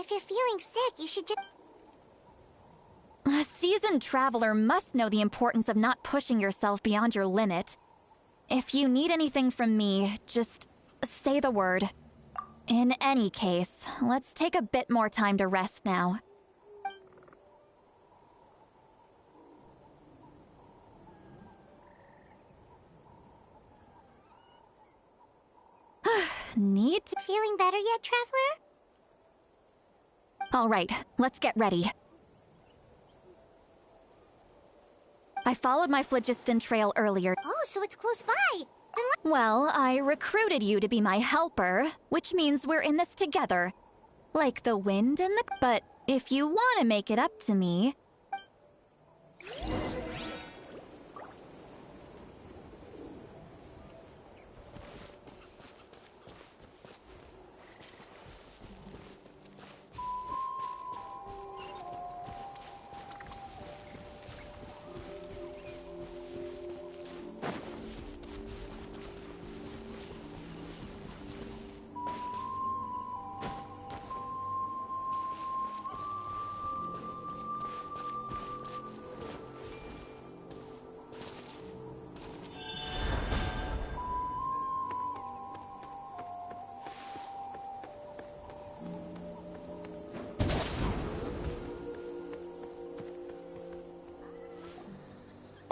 If you're feeling sick, you should just— A seasoned traveler must know the importance of not pushing yourself beyond your limit. If you need anything from me, just say the word. In any case, let's take a bit more time to rest now. Need to— Feeling better yet, traveler? All right, let's get ready. I followed my phlogiston trail earlier. Oh, so it's close by. Well, I recruited you to be my helper, which means we're in this together. Like the wind and the— But if you want to make it up to me—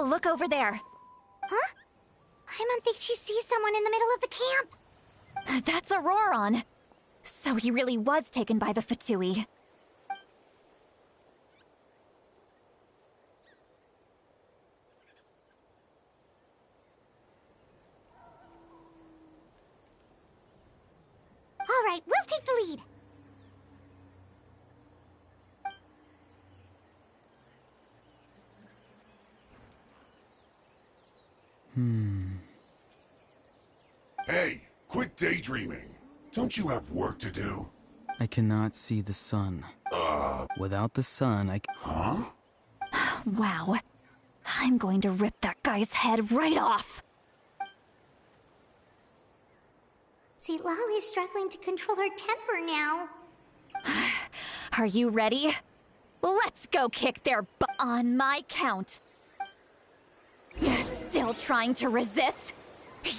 Look over there. Huh? Paimon thinks she sees someone in the middle of the camp. That's Auroron. So he really was taken by the Fatui. All right, we'll take the lead. Hey, quit daydreaming. Don't you have work to do? I cannot see the sun. Without the sun, I... Huh? Wow. I'm going to rip that guy's head right off. See, Lolly's struggling to control her temper now. Are you ready? Let's go kick their butt on my count. Still trying to resist?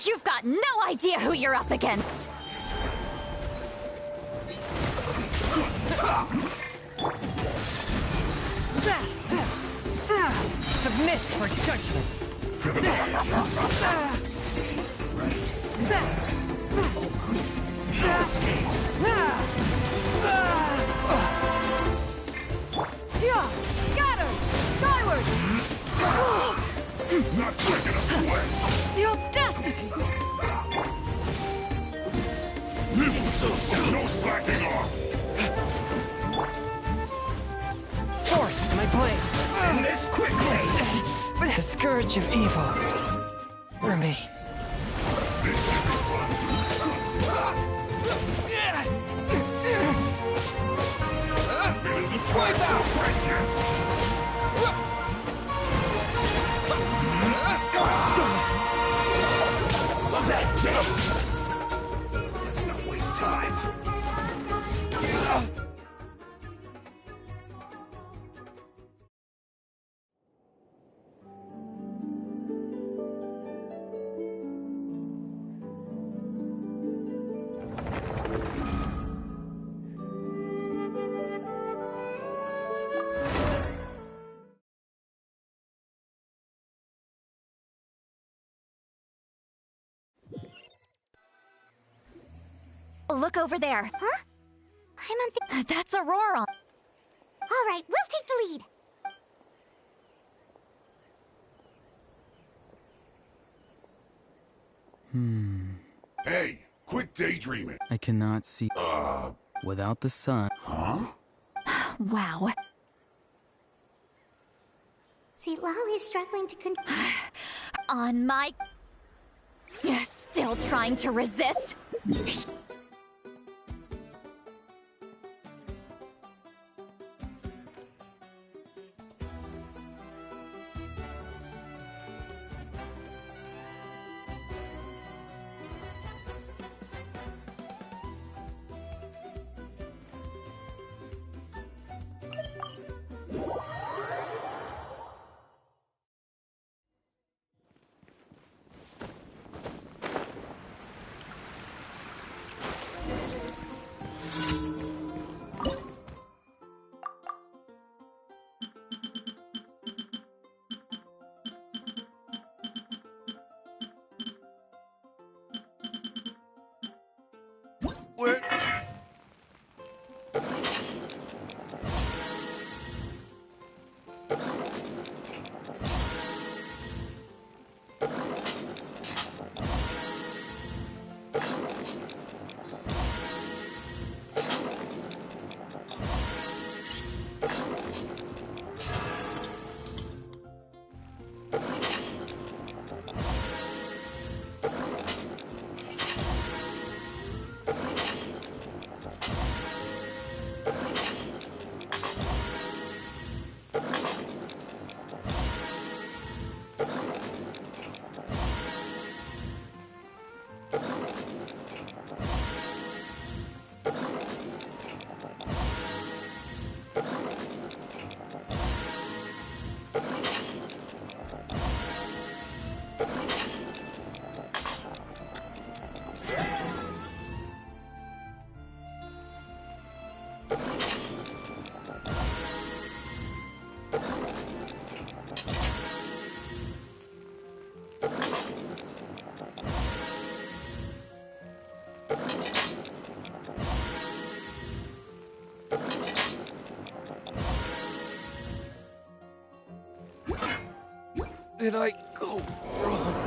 You've got no idea who you're up against. Submit for judgment. Scatter! Skyward! Not taking us away! The audacity! So no slacking off! Forth, my blade. End this quickly! The scourge of evil remains. This should be fun. It isn't time to break yet! That date! Let's not waste time. Look over there. Huh? I'm on That's Aurora. All right, we'll take the lead. Hey, quit daydreaming. I cannot see... Without the sun... Huh? Wow. See, Lolly's struggling to On my... Still trying to resist? Where... did I go wrong?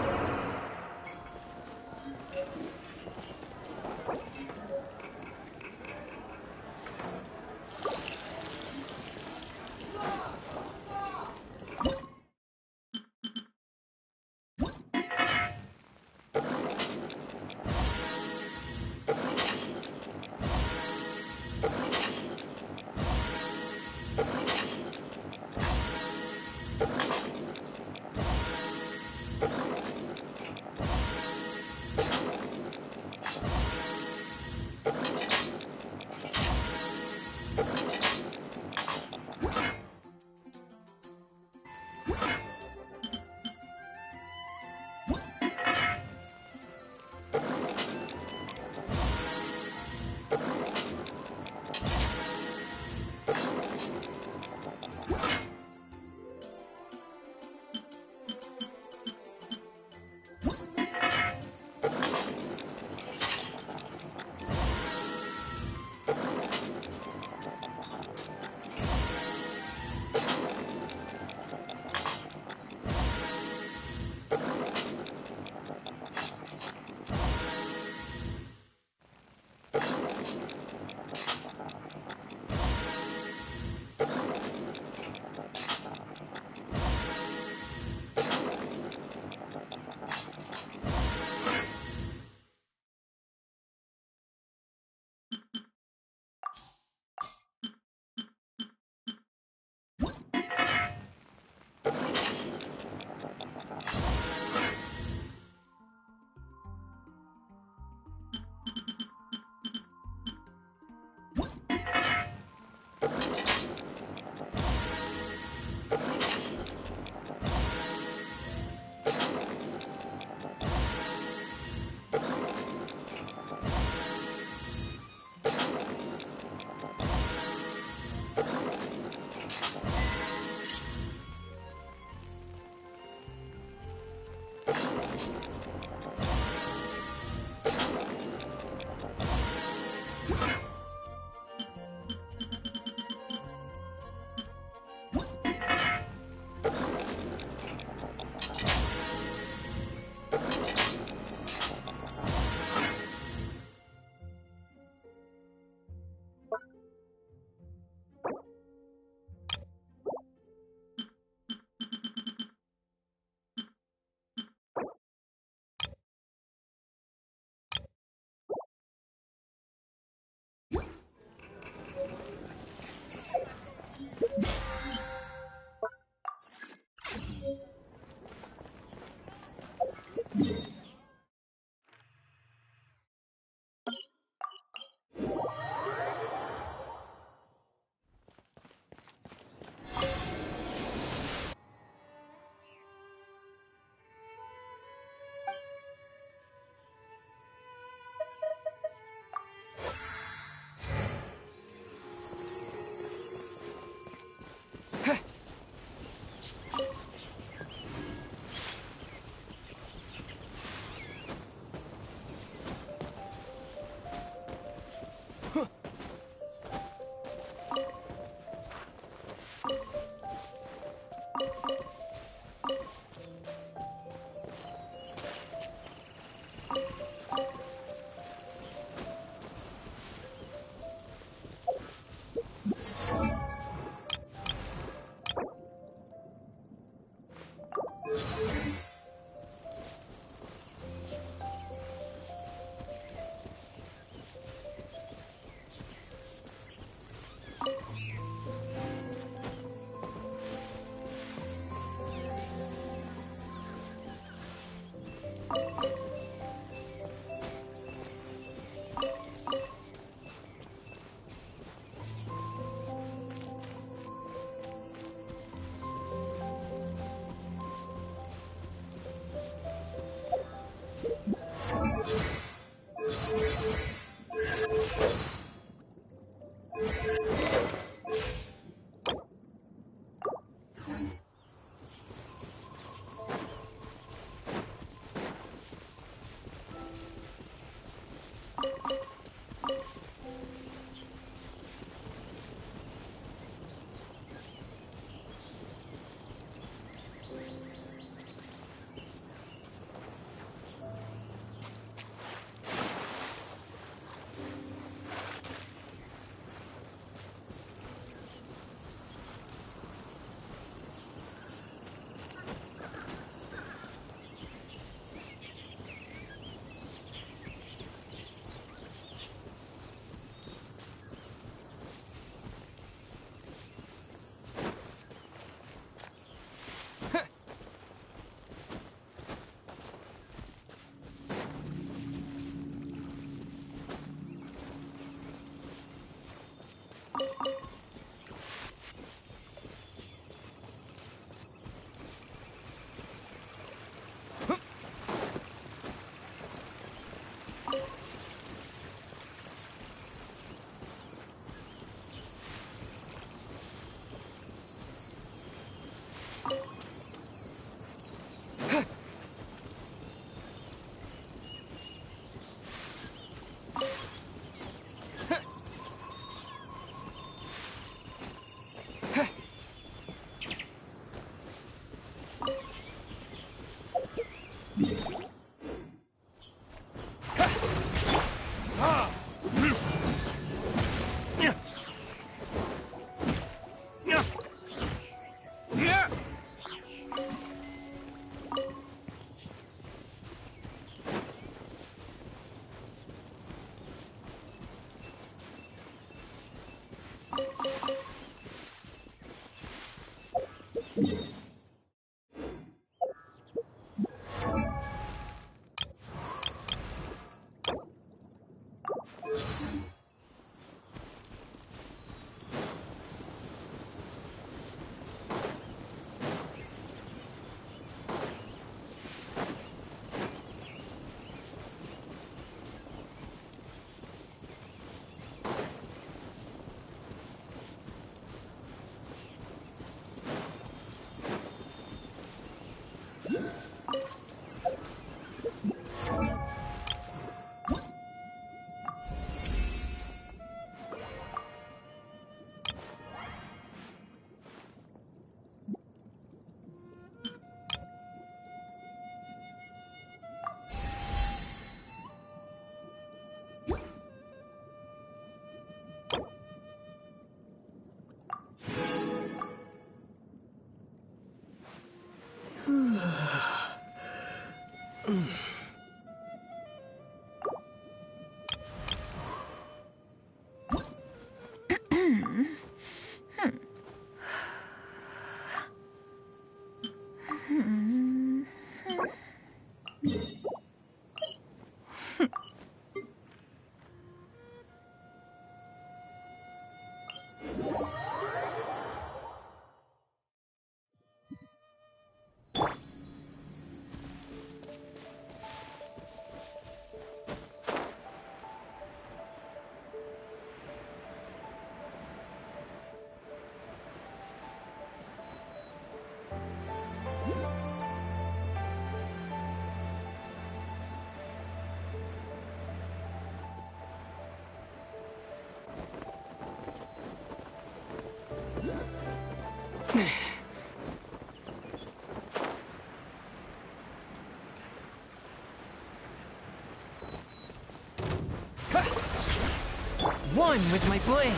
One with my blade.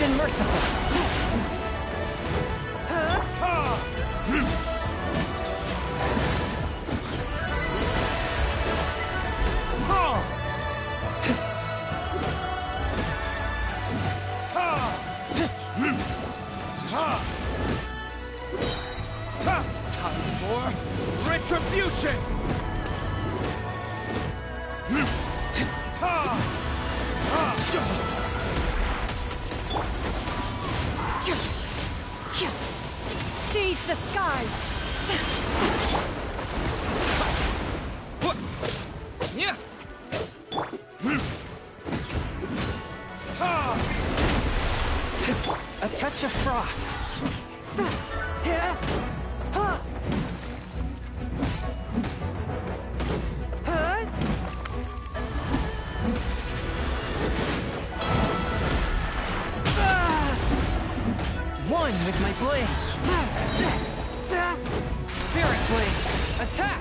and merciful. Time for retribution! Seize the skies! Yeah. A touch of frost. One with my blade. Spirit blade. Attack.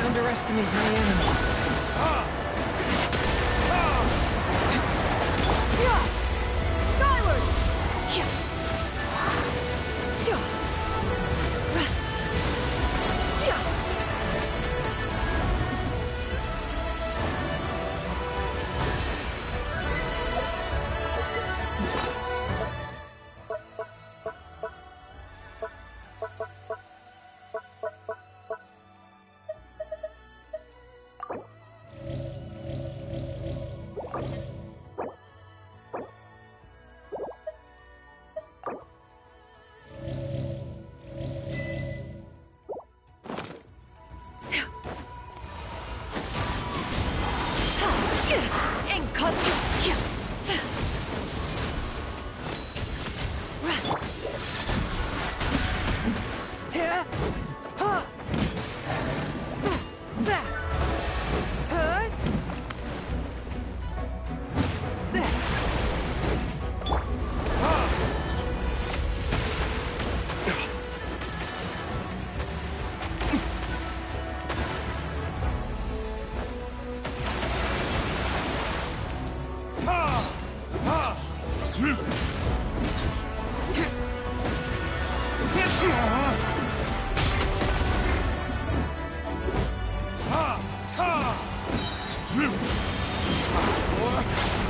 Underestimate my enemy. Skyward!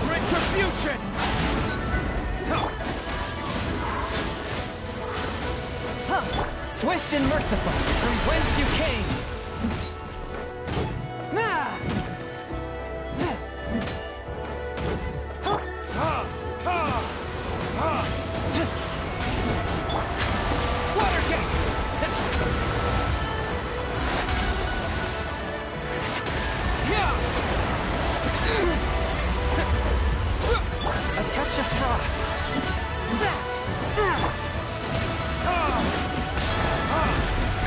Retribution! Swift and merciful, from whence you came! Water jet! A touch of frost.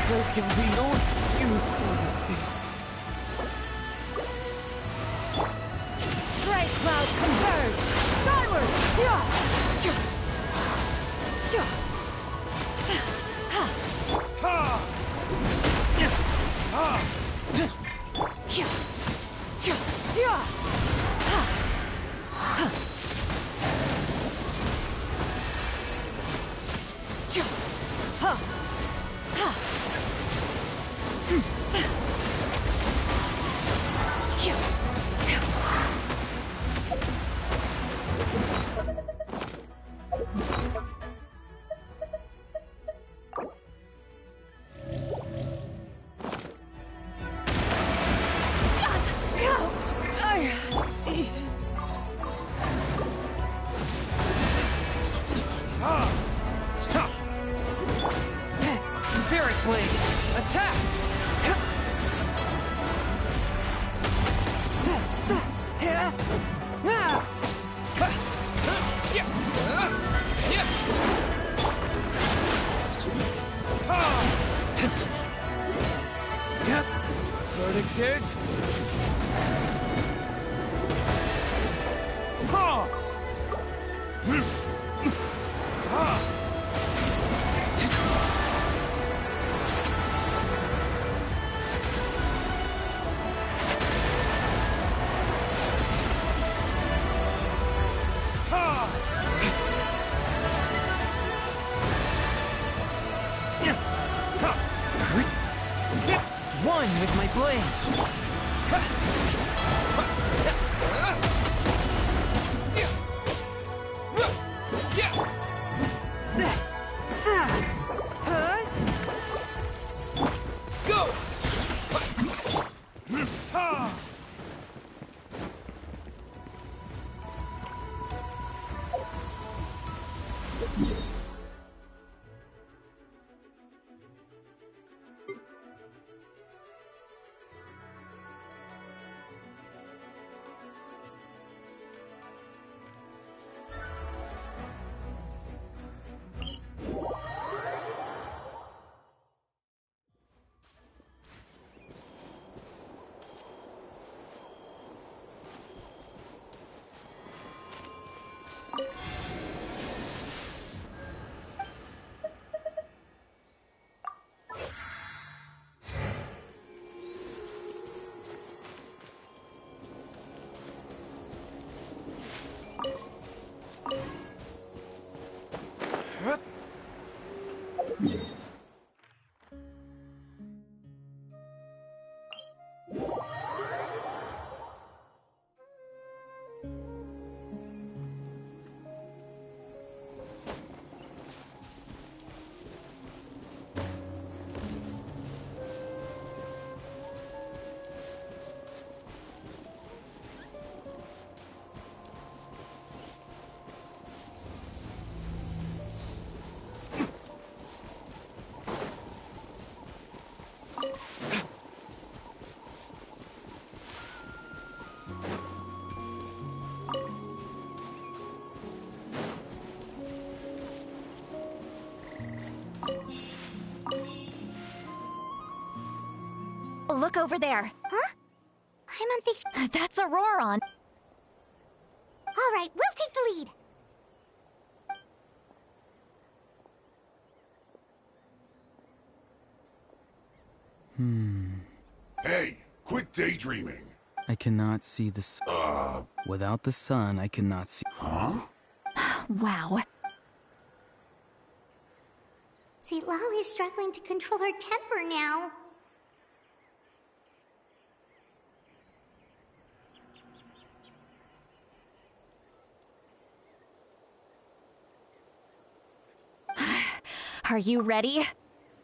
There can be no excuse for defeat. Great clouds converge! Skyward! Spirit blade, attack! characters. Ha! Ha! One with my blade. Go! Look over there. Huh? I'm on fix- That's Auroron. All right, we'll take the lead. Hey, quit daydreaming. I cannot see the sun. Without the sun, I cannot see. Huh? Wow. See, Lolly's struggling to control her temper now. Are you ready?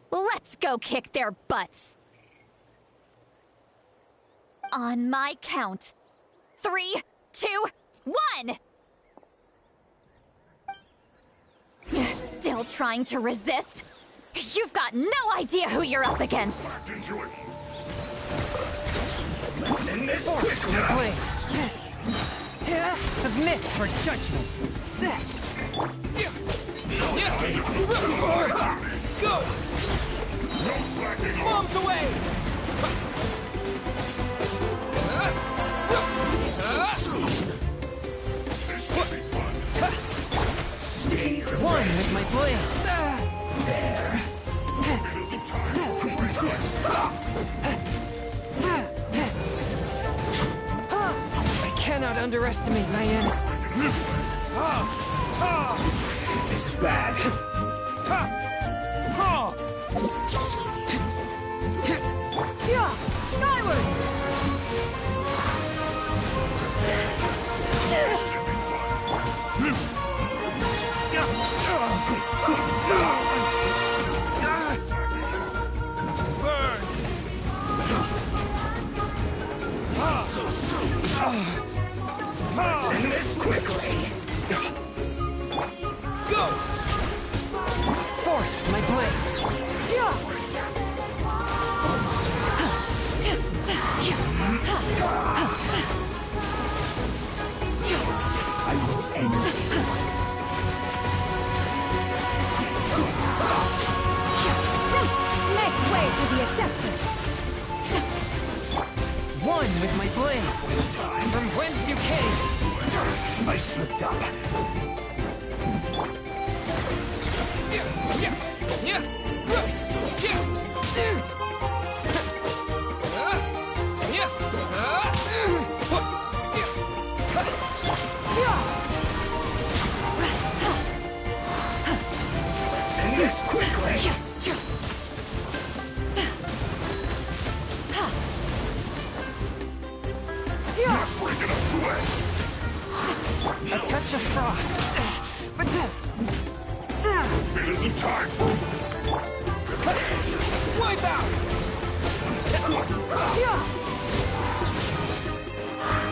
Let's go kick their butts. On my count. 3, 2, 1! Still trying to resist? You've got no idea who you're up against. Let's end this quickly. Submit for judgment. Go! Bombs away! Stay one with my blade. There. I cannot underestimate my enemy. This is bad. Yeah! Skyward! Burn! So soon. Let's end this quickly. Go! Forth, my blade. Yeah! I will end it. Make way for the Adeptus! one with my blade. From whence you came. I slipped up. Let's end this quickly. Not breaking a sweat. A touch of frost. But then... It isn't time for... Wipe out!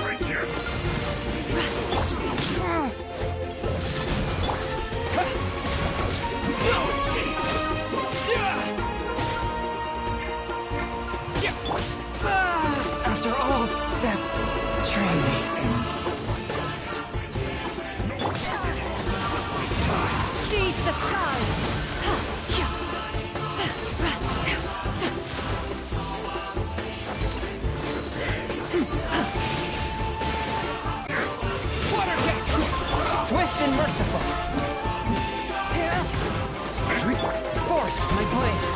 Right here. No escape. After all that training. Seize the skies! Water jet! Swift and merciful. Forth, my blade.